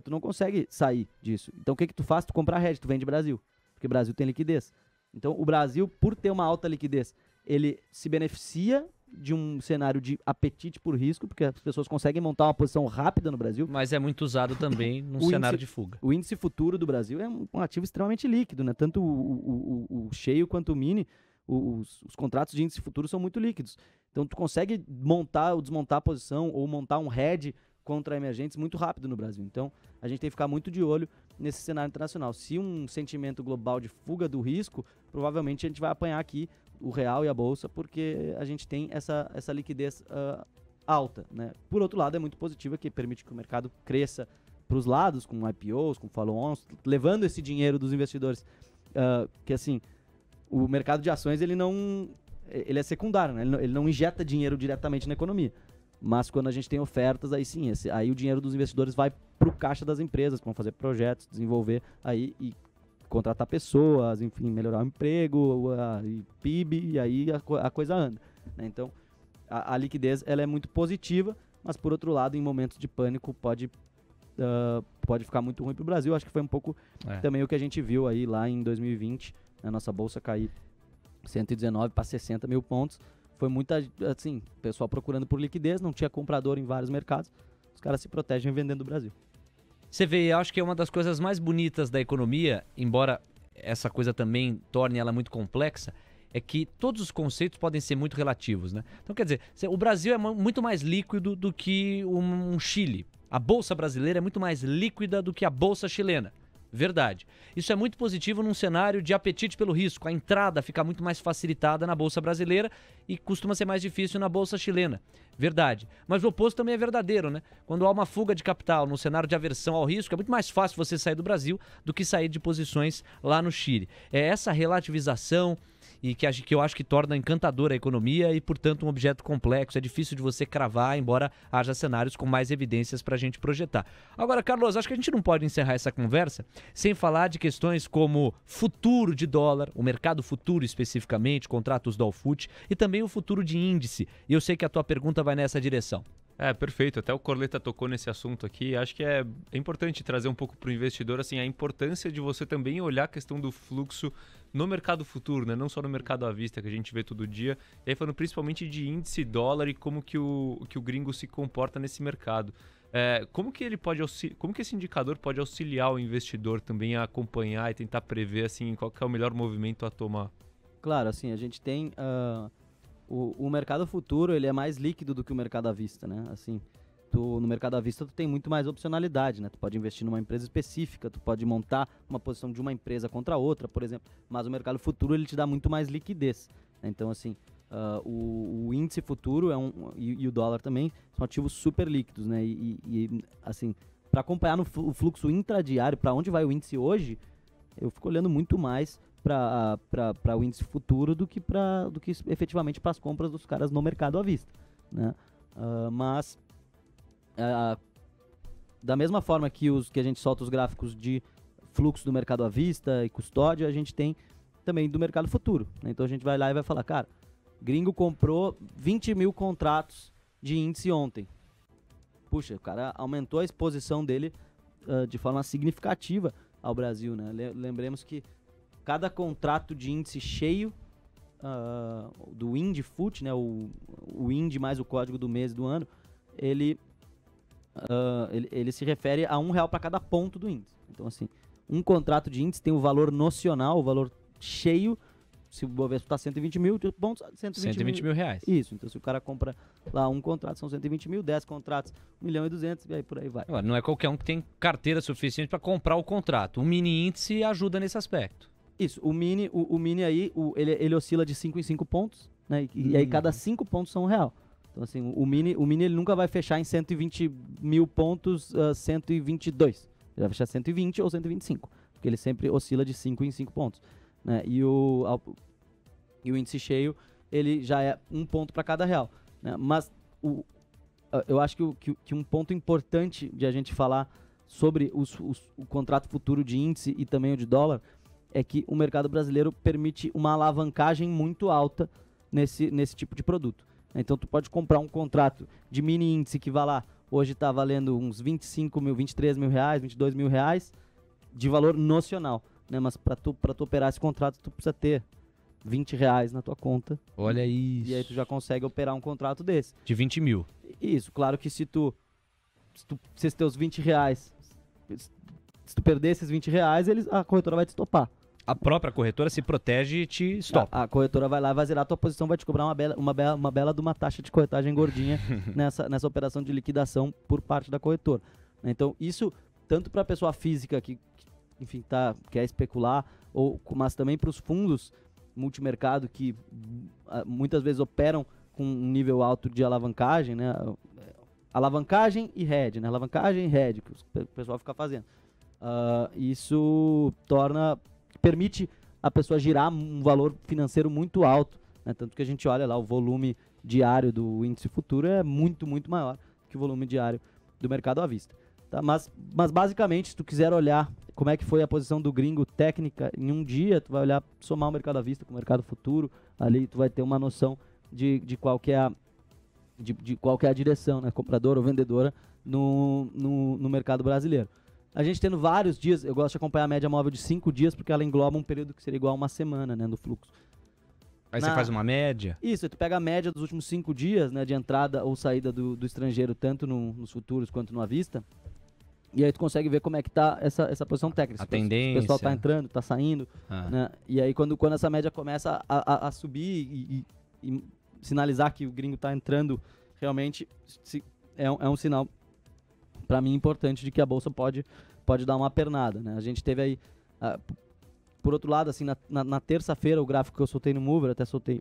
Tu não consegue sair disso. Então o que tu faz? Tu compra a hedge, tu vende Brasil, porque o Brasil tem liquidez. Então o Brasil, por ter uma alta liquidez, ele se beneficia de um cenário de apetite por risco, porque as pessoas conseguem montar uma posição rápida no Brasil. Mas é muito usado também num cenário de fuga. O índice futuro do Brasil é um ativo extremamente líquido, né? Tanto o cheio quanto o mini, os contratos de índice futuro são muito líquidos. Então tu consegue montar ou desmontar a posição ou montar um hedge contra emergentes muito rápido no Brasil. Então a gente tem que ficar muito de olho nesse cenário internacional. Se um sentimento global de fuga do risco, provavelmente a gente vai apanhar aqui o real e a bolsa, porque a gente tem essa liquidez alta, né? Por outro lado, é muito positiva, que permite que o mercado cresça para os lados, com IPOs, com follow-ons, levando esse dinheiro dos investidores, que assim, o mercado de ações ele é secundário, né? Ele não injeta dinheiro diretamente na economia, mas quando a gente tem ofertas, aí sim, aí o dinheiro dos investidores vai para o caixa das empresas, que vão fazer projetos, desenvolver aí e contratar pessoas, enfim, melhorar o emprego, e PIB, e aí a coisa anda, né? Então, a liquidez ela é muito positiva, mas por outro lado, em momentos de pânico, pode ficar muito ruim para o Brasil. Acho que foi um pouco também o que a gente viu aí lá em 2020, a nossa bolsa cair 119 para 60 mil pontos. Foi muita, assim, pessoal procurando por liquidez, não tinha comprador em vários mercados, os caras se protegem vendendo o Brasil. Você vê, eu acho que é uma das coisas mais bonitas da economia, embora essa coisa também torne ela muito complexa, é que todos os conceitos podem ser muito relativos, né? Então, quer dizer, o Brasil é muito mais líquido do que um Chile. A bolsa brasileira é muito mais líquida do que a bolsa chilena. Verdade. Isso é muito positivo num cenário de apetite pelo risco. A entrada fica muito mais facilitada na bolsa brasileira e costuma ser mais difícil na bolsa chilena. Verdade. Mas o oposto também é verdadeiro, né? Quando há uma fuga de capital num cenário de aversão ao risco, é muito mais fácil você sair do Brasil do que sair de posições lá no Chile. É essa relativização e que eu acho que torna encantadora a economia e, portanto, um objeto complexo. É difícil de você cravar, embora haja cenários com mais evidências para a gente projetar. Agora, Carlos, acho que a gente não pode encerrar essa conversa sem falar de questões como futuro de dólar, o mercado futuro especificamente, contratos do Dolfut e também o futuro de índice. E eu sei que a tua pergunta vai nessa direção. Perfeito. Até o Corleta tocou nesse assunto aqui. Acho que é importante trazer um pouco para o investidor assim, a importância de você também olhar a questão do fluxo no mercado futuro, né? Não só no mercado à vista que a gente vê todo dia. E aí falando principalmente de índice dólar e como que o gringo se comporta nesse mercado. Como que esse indicador pode auxiliar o investidor também a acompanhar e tentar prever assim, qual que é o melhor movimento a tomar? Claro, assim, a gente tem... O mercado futuro, ele é mais líquido do que o mercado à vista, né? Assim, no mercado à vista, tu tem muito mais opcionalidade, né? Tu pode investir numa empresa específica, tu pode montar uma posição de uma empresa contra outra, por exemplo. Mas o mercado futuro, ele te dá muito mais liquidez, né? Então, assim, o índice futuro e o dólar também são ativos super líquidos, né? E assim, para acompanhar o fluxo intradiário, para onde vai o índice hoje, eu fico olhando muito mais para o índice futuro do que efetivamente para as compras dos caras no mercado à vista, né? Mas da mesma forma que a gente solta os gráficos de fluxo do mercado à vista e custódia, a gente tem também do mercado futuro, né? Então a gente vai lá e vai falar, cara, gringo comprou 20 mil contratos de índice ontem. Puxa, o cara aumentou a exposição dele de forma significativa ao Brasil, né? Lembremos que cada contrato de índice cheio do INDFUT, né, o IND mais o código do mês do ano, ele se refere a R$1 para cada ponto do índice. Então, assim, um contrato de índice tem o valor nocional, o valor cheio. Se o Bovespa está 120 mil pontos, 120 mil reais. Isso, então se o cara compra lá um contrato, são 120 mil, 10 contratos, 1.200.000, e aí por aí vai. Agora, não é qualquer um que tem carteira suficiente para comprar o contrato. Um mini índice ajuda nesse aspecto. Isso, o mini aí, ele oscila de 5 em 5 pontos, né? E aí cada 5 pontos são R$1. Então assim, o mini ele nunca vai fechar em 120 mil pontos, 122. Ele vai fechar 120 ou 125, porque ele sempre oscila de 5 em 5 pontos, né? E o índice cheio, ele já é 1 ponto para cada real, né? Mas eu acho que um ponto importante de a gente falar sobre o contrato futuro de índice e também o de dólar é que o mercado brasileiro permite uma alavancagem muito alta nesse tipo de produto. Então, tu pode comprar um contrato de mini índice que vai lá, hoje está valendo uns 25 mil, 23 mil reais, 22 mil reais de valor nocional, né? Mas para tu operar esse contrato, tu precisa ter R$20 na tua conta. Olha isso. E aí tu já consegue operar um contrato desse. De 20 mil. Isso, claro que se esses teus R$20, se tu perder esses R$20, a corretora vai te estopar. A própria corretora se protege e te estopa. A corretora vai lá, vai zerar a tua posição, vai te cobrar uma bela de uma taxa de corretagem gordinha nessa operação de liquidação por parte da corretora. Então, isso tanto para a pessoa física que enfim, quer especular, mas também para os fundos multimercado que muitas vezes operam com um nível alto de alavancagem, né? Alavancagem e hedge, né? Alavancagem e hedge, que o pessoal fica fazendo. Isso permite a pessoa girar um valor financeiro muito alto, né? Tanto que a gente olha lá, o volume diário do índice futuro é muito, muito maior que o volume diário do mercado à vista. Tá? Mas basicamente, se tu quiser olhar como é que foi a posição do gringo técnica em um dia, tu vai olhar, somar o mercado à vista com o mercado futuro, ali tu vai ter uma noção de qual que é de qual que é a direção, né, compradora ou vendedora no mercado brasileiro. A gente tendo vários dias, eu gosto de acompanhar a média móvel de 5 dias, porque ela engloba um período que seria igual a uma semana, né, no fluxo. Aí você faz uma média? Isso, tu pega a média dos últimos 5 dias, né, de entrada ou saída do estrangeiro, tanto nos futuros quanto no à vista, e aí tu consegue ver como é que tá essa posição técnica. A tendência. O pessoal tá entrando, tá saindo, né, e aí quando essa média começa a subir e sinalizar que o gringo tá entrando, realmente é um sinal, para mim, importante de que a bolsa pode dar uma pernada, né. A gente teve aí... Por outro lado, assim, na terça-feira, o gráfico que eu soltei no Mover, até soltei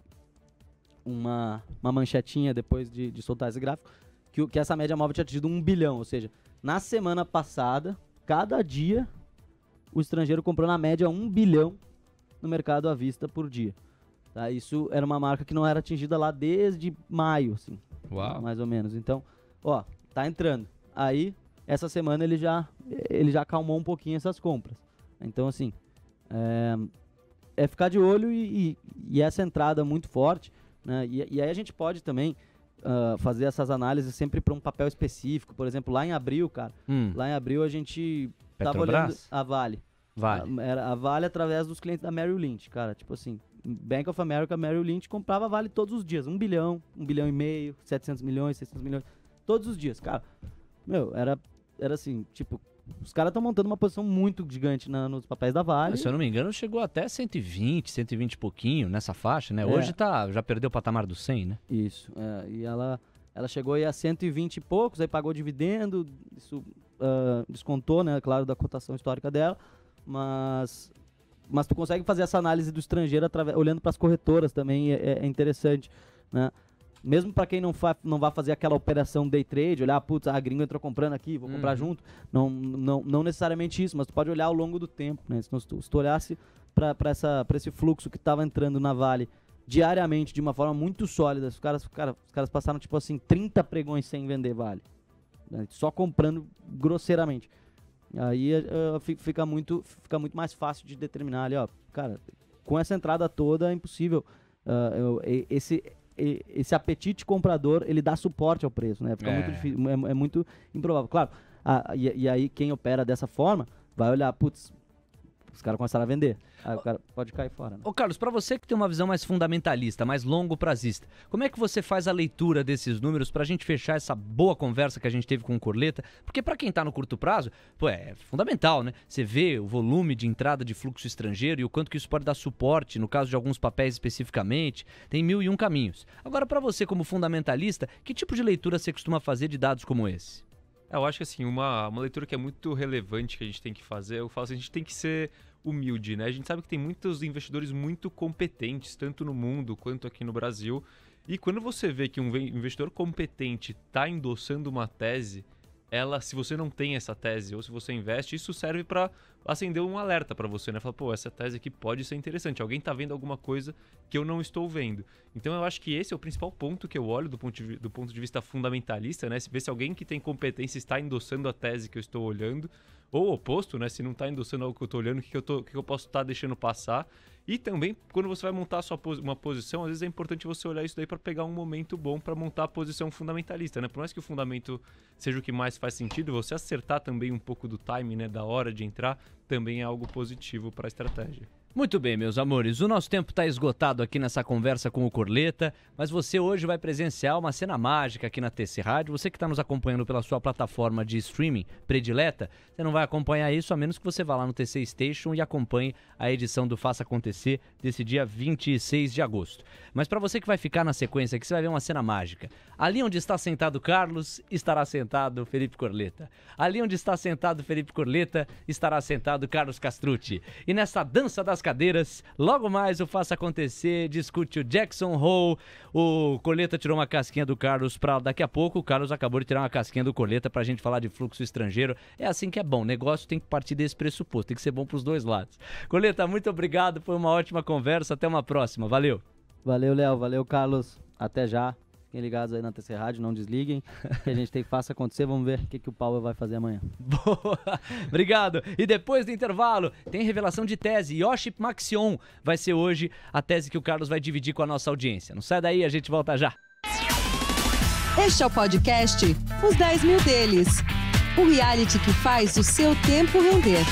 uma manchetinha depois de soltar esse gráfico, que essa média móvel tinha atingido 1 bilhão, ou seja, na semana passada, cada dia, o estrangeiro comprou na média 1 bilhão no mercado à vista por dia. Tá? Isso era uma marca que não era atingida lá desde maio, assim, mais ou menos. Então, ó, tá entrando. Aí, essa semana ele já acalmou um pouquinho essas compras. Então, assim... É ficar de olho e essa entrada muito forte, né? E aí a gente pode também fazer essas análises sempre para um papel específico. Por exemplo, lá em abril, cara, lá em abril a gente tava olhando a Vale. Era a Vale através dos clientes da Merrill Lynch, cara. Tipo assim, Bank of America, Merrill Lynch comprava Vale todos os dias. 1 bilhão, 1 bilhão e meio, 700 milhões, 600 milhões, todos os dias, cara. Meu, era assim, tipo... Os caras estão montando uma posição muito gigante nos papéis da Vale. Se eu não me engano, chegou até 120 e pouquinho nessa faixa, né? Hoje já perdeu o patamar do 100, né? Isso. E ela chegou aí a 120 e poucos, aí pagou dividendo, isso descontou, né? Claro, da cotação histórica dela. Mas tu consegue fazer essa análise do estrangeiro olhando para as corretoras também, é interessante, né? Mesmo para quem não vai fazer aquela operação day trade, olhar, putz, a gringo entrou comprando aqui, vou comprar junto. Não necessariamente isso, mas tu pode olhar ao longo do tempo, né? Se tu olhasse para esse fluxo que estava entrando na Vale diariamente, de uma forma muito sólida, os caras passaram, tipo assim, 30 pregões sem vender Vale, né? Só comprando grosseiramente. Aí fica muito mais fácil de determinar ali, ó, cara, com essa entrada toda é impossível. Esse apetite comprador, ele dá suporte ao preço, né? Fica muito difícil, é muito improvável. Claro, e aí quem opera dessa forma vai olhar, putz, os caras começaram a vender. Aí o cara pode cair fora, né? Ô Carlos, para você que tem uma visão mais fundamentalista, mais longo prazista, como é que você faz a leitura desses números pra gente fechar essa boa conversa que a gente teve com o Corleta? Porque para quem tá no curto prazo, pô, é fundamental, né? Você vê o volume de entrada de fluxo estrangeiro e o quanto que isso pode dar suporte, no caso de alguns papéis especificamente, tem 1001 caminhos. Agora, para você como fundamentalista, que tipo de leitura você costuma fazer de dados como esse? Eu acho que assim, uma leitura que é muito relevante que a gente tem que fazer, eu falo assim, a gente tem que ser humilde, né? A gente sabe que tem muitos investidores muito competentes, tanto no mundo quanto aqui no Brasil, e quando você vê que um investidor competente está endossando uma tese, se você não tem essa tese ou se você investe, isso serve para acender um alerta para você, né? Fala, pô, essa tese aqui pode ser interessante, alguém tá vendo alguma coisa que eu não estou vendo. Então eu acho que esse é o principal ponto que eu olho do ponto de vista fundamentalista, né? Ver se alguém que tem competência está endossando a tese que eu estou olhando, ou o oposto, né? Se não está endossando algo que eu estou olhando, o que eu posso estar deixando passar. E também, quando você vai montar uma posição, às vezes é importante você olhar isso daí para pegar um momento bom para montar a posição fundamentalista, né? Por mais que o fundamento seja o que mais faz sentido, você acertar também um pouco do time, né? Da hora de entrar, também é algo positivo para a estratégia. Muito bem, meus amores, o nosso tempo está esgotado aqui nessa conversa com o Corleta, mas você hoje vai presenciar uma cena mágica aqui na TC Rádio. Você que está nos acompanhando pela sua plataforma de streaming predileta, você não vai acompanhar isso a menos que você vá lá no TC Station e acompanhe a edição do Faça Acontecer desse dia 26 de agosto. Mas para você que vai ficar na sequência aqui, você vai ver uma cena mágica. Ali onde está sentado Carlos, estará sentado Felipe Corleta. Ali onde está sentado Felipe Corleta, estará sentado Carlos Castrucci. E nessa dança das cadeiras, logo mais o Faça Acontecer discute o Jackson Hole. O Corleta tirou uma casquinha do Carlos para daqui a pouco. O Carlos acabou de tirar uma casquinha do Corleta para a gente falar de fluxo estrangeiro. É assim que é bom, negócio tem que partir desse pressuposto, tem que ser bom para os dois lados. Corleta, muito obrigado, foi uma ótima conversa, até uma próxima, valeu. Valeu, Léo, valeu, Carlos, até já. Fiquem ligados aí na TC Rádio, não desliguem, que a gente tem que Faça Acontecer, vamos ver o que o Paulo vai fazer amanhã. Boa, obrigado. E depois do intervalo, tem revelação de tese, Yoshi Maxion vai ser hoje a tese que o Carlos vai dividir com a nossa audiência. Não sai daí, a gente volta já. Este é o podcast Os 10 Mil Deles. O reality que faz o seu tempo render.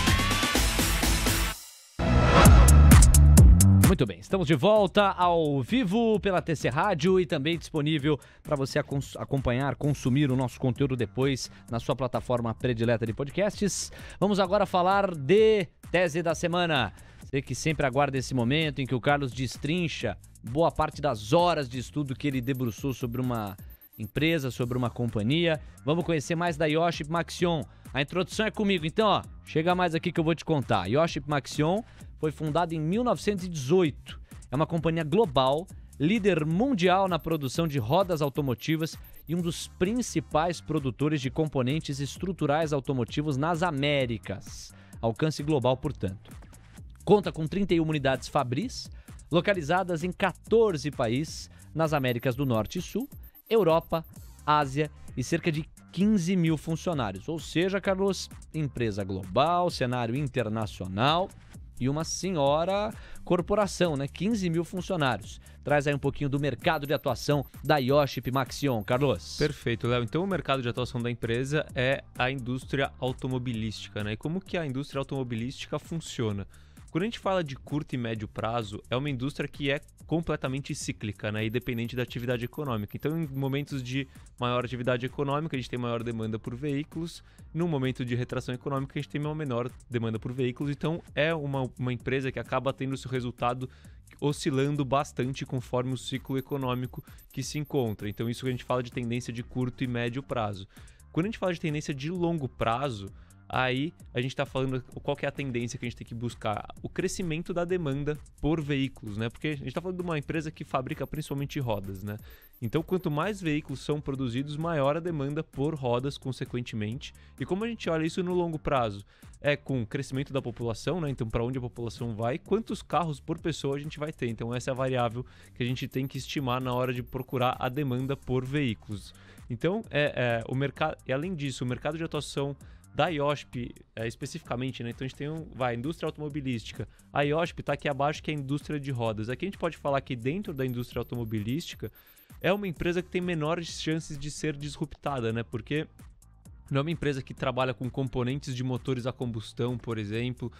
Muito bem, estamos de volta ao vivo pela TC Rádio e também disponível para você acompanhar, consumir o nosso conteúdo depois na sua plataforma predileta de podcasts. Vamos agora falar de tese da semana. Você que sempre aguarda esse momento em que o Carlos destrincha boa parte das horas de estudo que ele debruçou sobre uma empresa, sobre uma companhia. Vamos conhecer mais da Iochpe Maxion. A introdução é comigo, então, ó, chega mais aqui que eu vou te contar. A Iochpe Maxion foi fundada em 1918. É uma companhia global, líder mundial na produção de rodas automotivas e um dos principais produtores de componentes estruturais automotivos nas Américas. Alcance global, portanto. Conta com 31 unidades fabris, localizadas em 14 países nas Américas do Norte e Sul, Europa, Ásia e cerca de 15 mil funcionários. Ou seja, Carlos, empresa global, cenário internacional e uma senhora corporação, né? 15 mil funcionários. Traz aí um pouquinho do mercado de atuação da Iochpe Maxion, Carlos. Perfeito, Léo. Então o mercado de atuação da empresa é a indústria automobilística, né? E como que a indústria automobilística funciona? Quando a gente fala de curto e médio prazo, é uma indústria que é completamente cíclica, né, e dependente da atividade econômica. Então, em momentos de maior atividade econômica, a gente tem maior demanda por veículos. No momento de retração econômica, a gente tem uma menor demanda por veículos. Então, é uma empresa que acaba tendo seu resultado oscilando bastante conforme o ciclo econômico que se encontra. Então, isso que a gente fala de tendência de curto e médio prazo. Quando a gente fala de tendência de longo prazo, aí a gente está falando qual que é a tendência que a gente tem que buscar, o crescimento da demanda por veículos, né? Porque a gente está falando de uma empresa que fabrica principalmente rodas, né? Então, quanto mais veículos são produzidos, maior a demanda por rodas, consequentemente. E como a gente olha isso no longo prazo? É com o crescimento da população, né? Então, para onde a população vai, quantos carros por pessoa a gente vai ter. Então, essa é a variável que a gente tem que estimar na hora de procurar a demanda por veículos. Então, o mercado, e além disso, o mercado de atuação da Iochpe, especificamente, né? Então a gente tem a indústria automobilística. A Iochpe está aqui abaixo, que é a indústria de rodas. Aqui a gente pode falar que dentro da indústria automobilística é uma empresa que tem menores chances de ser disruptada, né? Porque não é uma empresa que trabalha com componentes de motores a combustão, por exemplo,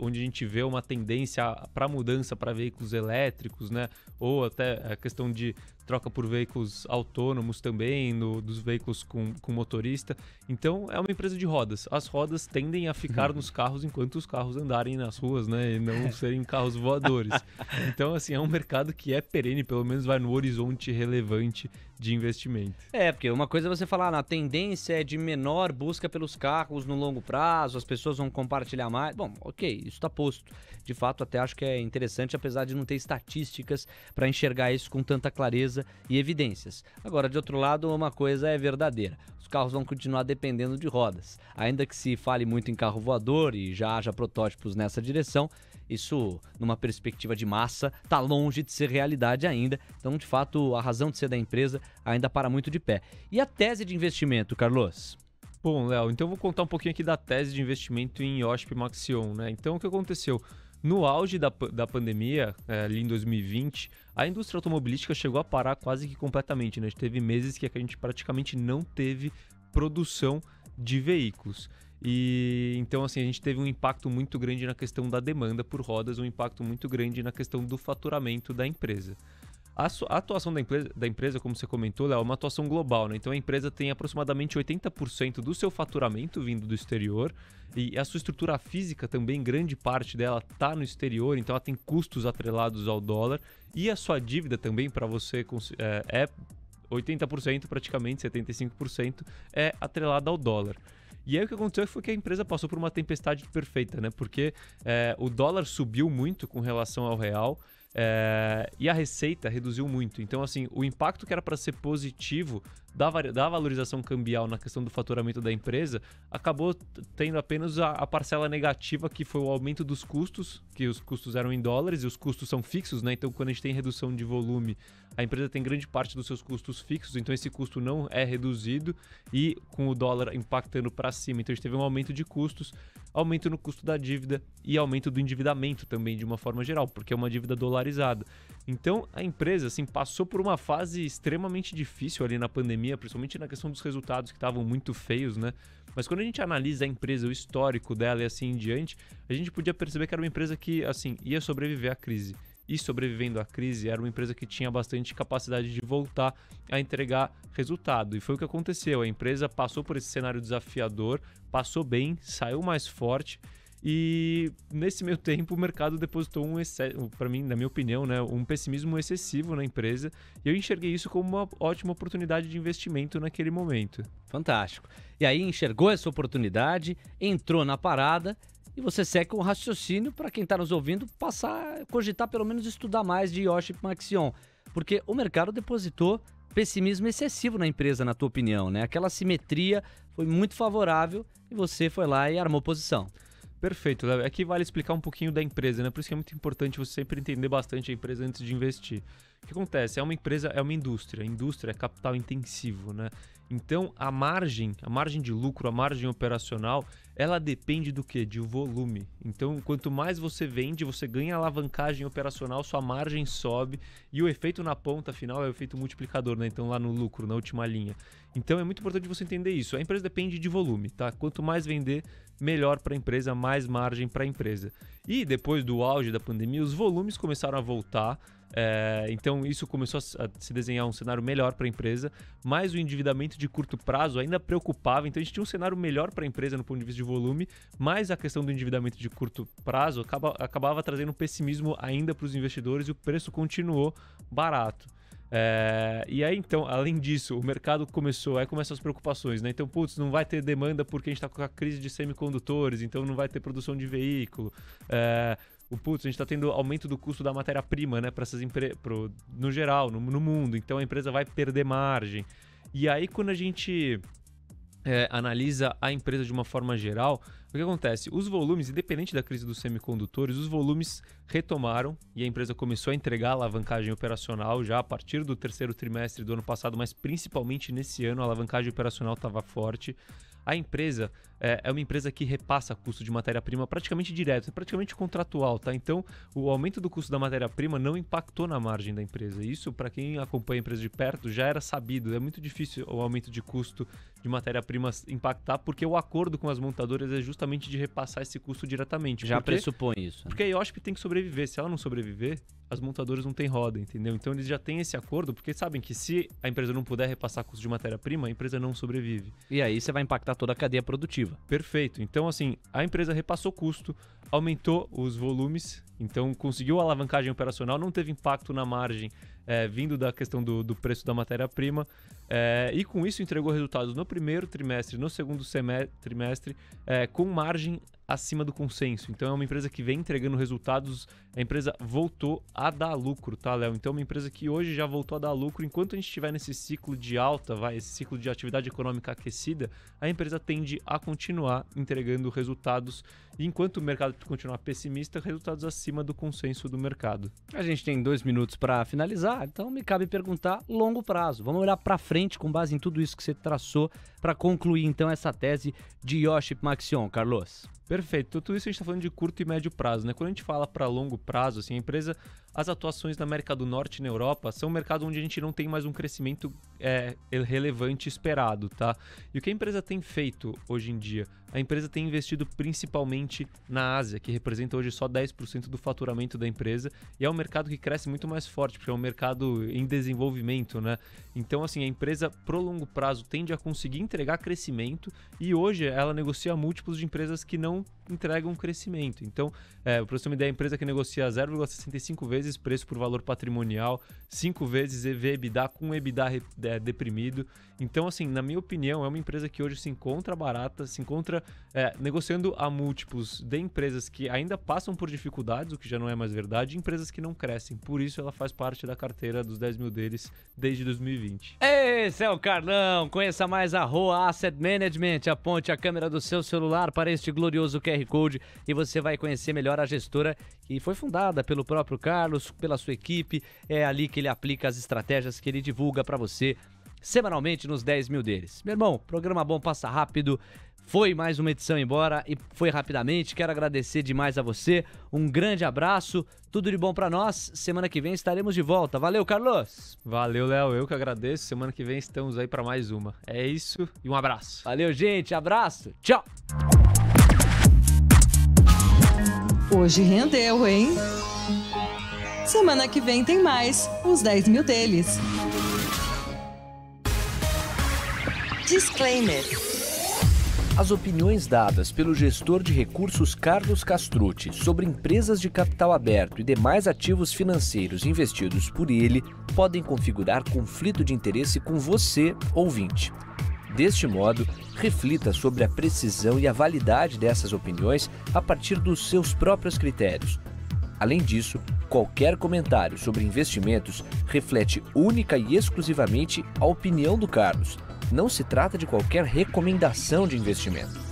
onde a gente vê uma tendência para mudança para veículos elétricos, né? Ou até a questão de troca por veículos autônomos também, dos veículos com motorista. Então, é uma empresa de rodas. As rodas tendem a ficar nos carros enquanto os carros andarem nas ruas, né? E não serem carros voadores. Então, assim, é um mercado que é perene, pelo menos vai no horizonte relevante de investimento. Porque uma coisa é você falar, a tendência é de menor busca pelos carros no longo prazo, as pessoas vão compartilhar mais. Bom, ok, isso está posto. De fato, até acho que é interessante, apesar de não ter estatísticas para enxergar isso com tanta clareza e evidências. Agora, de outro lado, uma coisa é verdadeira. Os carros vão continuar dependendo de rodas. Ainda que se fale muito em carro voador e já haja protótipos nessa direção, isso, numa perspectiva de massa, está longe de ser realidade ainda. Então, de fato, a razão de ser da empresa ainda para muito de pé. E a tese de investimento, Carlos? Bom, Léo, então eu vou contar um pouquinho aqui da tese de investimento em Iochpe Maxion, né? Então, o que aconteceu? No auge da pandemia, ali em 2020, a indústria automobilística chegou a parar quase que completamente, né? A gente teve meses que a gente praticamente não teve produção de veículos. E então, assim, a gente teve um impacto muito grande na questão da demanda por rodas, um impacto muito grande na questão do faturamento da empresa. A atuação da empresa, como você comentou, Léo, é uma atuação global, né? Então a empresa tem aproximadamente 80% do seu faturamento vindo do exterior e a sua estrutura física também, grande parte dela está no exterior, então ela tem custos atrelados ao dólar e a sua dívida também, para você, é 80% praticamente, 75% é atrelada ao dólar. E aí o que aconteceu foi que a empresa passou por uma tempestade perfeita, né? Porque o dólar subiu muito com relação ao real, e a receita reduziu muito. Então, assim, o impacto que era para ser positivo da valorização cambial na questão do faturamento da empresa acabou tendo apenas a parcela negativa, que foi o aumento dos custos, que os custos eram em dólares e os custos são fixos, né? Então, quando a gente tem redução de volume, a empresa tem grande parte dos seus custos fixos, então esse custo não é reduzido e com o dólar impactando para cima. Então a gente teve um aumento de custos, aumento no custo da dívida e aumento do endividamento também de uma forma geral, porque é uma dívida dolarizada. Então a empresa assim, passou por uma fase extremamente difícil ali na pandemia, principalmente na questão dos resultados que estavam muito feios, né? Mas quando a gente analisa a empresa, o histórico dela e assim em diante, a gente podia perceber que era uma empresa que assim, ia sobreviver à crise. E sobrevivendo à crise, era uma empresa que tinha bastante capacidade de voltar a entregar resultado. E foi o que aconteceu. A empresa passou por esse cenário desafiador, passou bem, saiu mais forte. E nesse meio tempo o mercado depositou para mim, na minha opinião, né, um pessimismo excessivo na empresa. E eu enxerguei isso como uma ótima oportunidade de investimento naquele momento. Fantástico. E aí enxergou essa oportunidade, entrou na parada e você segue com o raciocínio para quem está nos ouvindo cogitar pelo menos estudar mais de Iochpe Maxion. Porque o mercado depositou pessimismo excessivo na empresa, na tua opinião, né? Aquela simetria foi muito favorável e você foi lá e armou posição. Perfeito, Léo. Aqui vale explicar um pouquinho da empresa, né? Por isso que é muito importante você sempre entender bastante a empresa antes de investir. O que acontece? É uma empresa, é uma indústria. A indústria é capital intensivo, né? Então, a margem de lucro, a margem operacional, ela depende do quê? De volume. Então, quanto mais você vende, você ganha alavancagem operacional, sua margem sobe e o efeito na ponta final é o efeito multiplicador, né? Então, lá no lucro, na última linha. Então, é muito importante você entender isso. A empresa depende de volume, tá? Quanto mais vender, melhor para a empresa, mais margem para a empresa. E depois do auge da pandemia, os volumes começaram a voltar. Então isso começou a se desenhar um cenário melhor para a empresa, mas o endividamento de curto prazo ainda preocupava. Então a gente tinha um cenário melhor para a empresa no ponto de vista de volume, mas a questão do endividamento de curto prazo acabava trazendo um pessimismo ainda para os investidores e o preço continuou barato. E aí então, além disso, o mercado começam as preocupações, né? Então, putz, não vai ter demanda porque a gente está com a crise de semicondutores, então não vai ter produção de veículo. A gente está tendo aumento do custo da matéria-prima, né, para essas empresas, no geral, no mundo. Então a empresa vai perder margem. E aí, quando a gente analisa a empresa de uma forma geral, o que acontece? Os volumes, independente da crise dos semicondutores, os volumes retomaram e a empresa começou a entregar alavancagem operacional já a partir do terceiro trimestre do ano passado, mas principalmente nesse ano a alavancagem operacional estava forte. A empresa é uma empresa que repassa custo de matéria-prima praticamente direto, é praticamente contratual, tá? Então, o aumento do custo da matéria-prima não impactou na margem da empresa. Isso, para quem acompanha a empresa de perto, já era sabido. É muito difícil o aumento de custo de matéria-prima impactar, porque o acordo com as montadoras é justamente de repassar esse custo diretamente. Já pressupõe isso. Porque a Iochpe tem que sobreviver. Se ela não sobreviver, as montadoras não têm roda, entendeu? Então, eles já têm esse acordo, porque sabem que se a empresa não puder repassar custo de matéria-prima, a empresa não sobrevive. E aí você vai impactar toda a cadeia produtiva. Perfeito. Então, assim, a empresa repassou custo, aumentou os volumes, então conseguiu a alavancagem operacional, não teve impacto na margem vindo da questão do preço da matéria-prima, e com isso entregou resultados no primeiro trimestre, no segundo trimestre, com margem acima do consenso. Então é uma empresa que vem entregando resultados, a empresa voltou a dar lucro, tá, Léo? Então é uma empresa que hoje já voltou a dar lucro. Enquanto a gente estiver nesse ciclo de alta, esse ciclo de atividade econômica aquecida, a empresa tende a continuar entregando resultados, e enquanto o mercado continuar pessimista, resultados acima do consenso do mercado. A gente tem 2 minutos para finalizar, então me cabe perguntar longo prazo. Vamos olhar para frente com base em tudo isso que você traçou para concluir então essa tese de Iochpe Maxion, Carlos. Perfeito. Então, tudo isso a gente está falando de curto e médio prazo, né? Quando a gente fala para longo prazo, assim, a empresa, as atuações na América do Norte e na Europa são um mercado onde a gente não tem mais um crescimento relevante esperado, tá? E o que a empresa tem feito hoje em dia? A empresa tem investido principalmente na Ásia, que representa hoje só 10% do faturamento da empresa, e é um mercado que cresce muito mais forte, porque é um mercado em desenvolvimento, né? Então, assim, a empresa, pro longo prazo, tende a conseguir entregar crescimento, e hoje ela negocia múltiplos de empresas que não entregam crescimento. Então, para você ter uma ideia, a empresa que negocia 0,65 vezes preço por valor patrimonial, 5 vezes EV/EBITDA, com EBITDA deprimido. Então, assim, na minha opinião, é uma empresa que hoje se encontra barata, se encontra negociando a múltiplos de empresas que ainda passam por dificuldades, o que já não é mais verdade, e empresas que não crescem. Por isso, ela faz parte da carteira dos 10 mil deles desde 2020. Esse é o Carlão. Conheça mais a Roa Asset Management. Aponte a câmera do seu celular para este glorioso QR Code e você vai conhecer melhor a gestora que foi fundada pelo próprio Carlos. Carlos, pela sua equipe. É ali que ele aplica as estratégias que ele divulga para você semanalmente nos 10 mil deles. Meu irmão, programa bom, passa rápido. Foi mais uma edição embora e foi rapidamente. Quero agradecer demais a você. Um grande abraço. Tudo de bom pra nós. Semana que vem estaremos de volta. Valeu, Carlos. Valeu, Léo. Eu que agradeço. Semana que vem estamos aí pra mais uma. É isso e um abraço. Valeu, gente. Abraço. Tchau. Hoje rendeu, hein? Semana que vem tem mais. Os 10 mil deles. Disclaimer. As opiniões dadas pelo gestor de recursos Carlos Castrucci sobre empresas de capital aberto e demais ativos financeiros investidos por ele podem configurar conflito de interesse com você, ouvinte. Deste modo, reflita sobre a precisão e a validade dessas opiniões a partir dos seus próprios critérios. Além disso, qualquer comentário sobre investimentos reflete única e exclusivamente a opinião do Carlos. Não se trata de qualquer recomendação de investimento.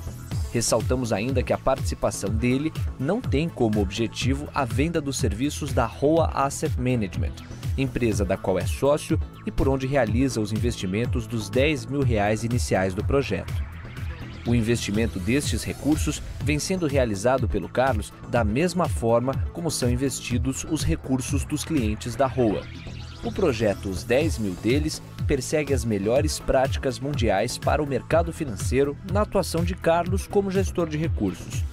Ressaltamos ainda que a participação dele não tem como objetivo a venda dos serviços da Roa Asset Management, empresa da qual é sócio e por onde realiza os investimentos dos R$10 mil iniciais do projeto. O investimento destes recursos vem sendo realizado pelo Carlos da mesma forma como são investidos os recursos dos clientes da Roa. O projeto Os 10 mil deles persegue as melhores práticas mundiais para o mercado financeiro na atuação de Carlos como gestor de recursos.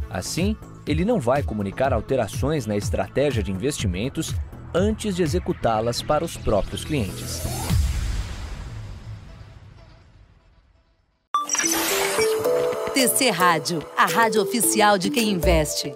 Assim, ele não vai comunicar alterações na estratégia de investimentos antes de executá-las para os próprios clientes. TC Rádio, a rádio oficial de quem investe.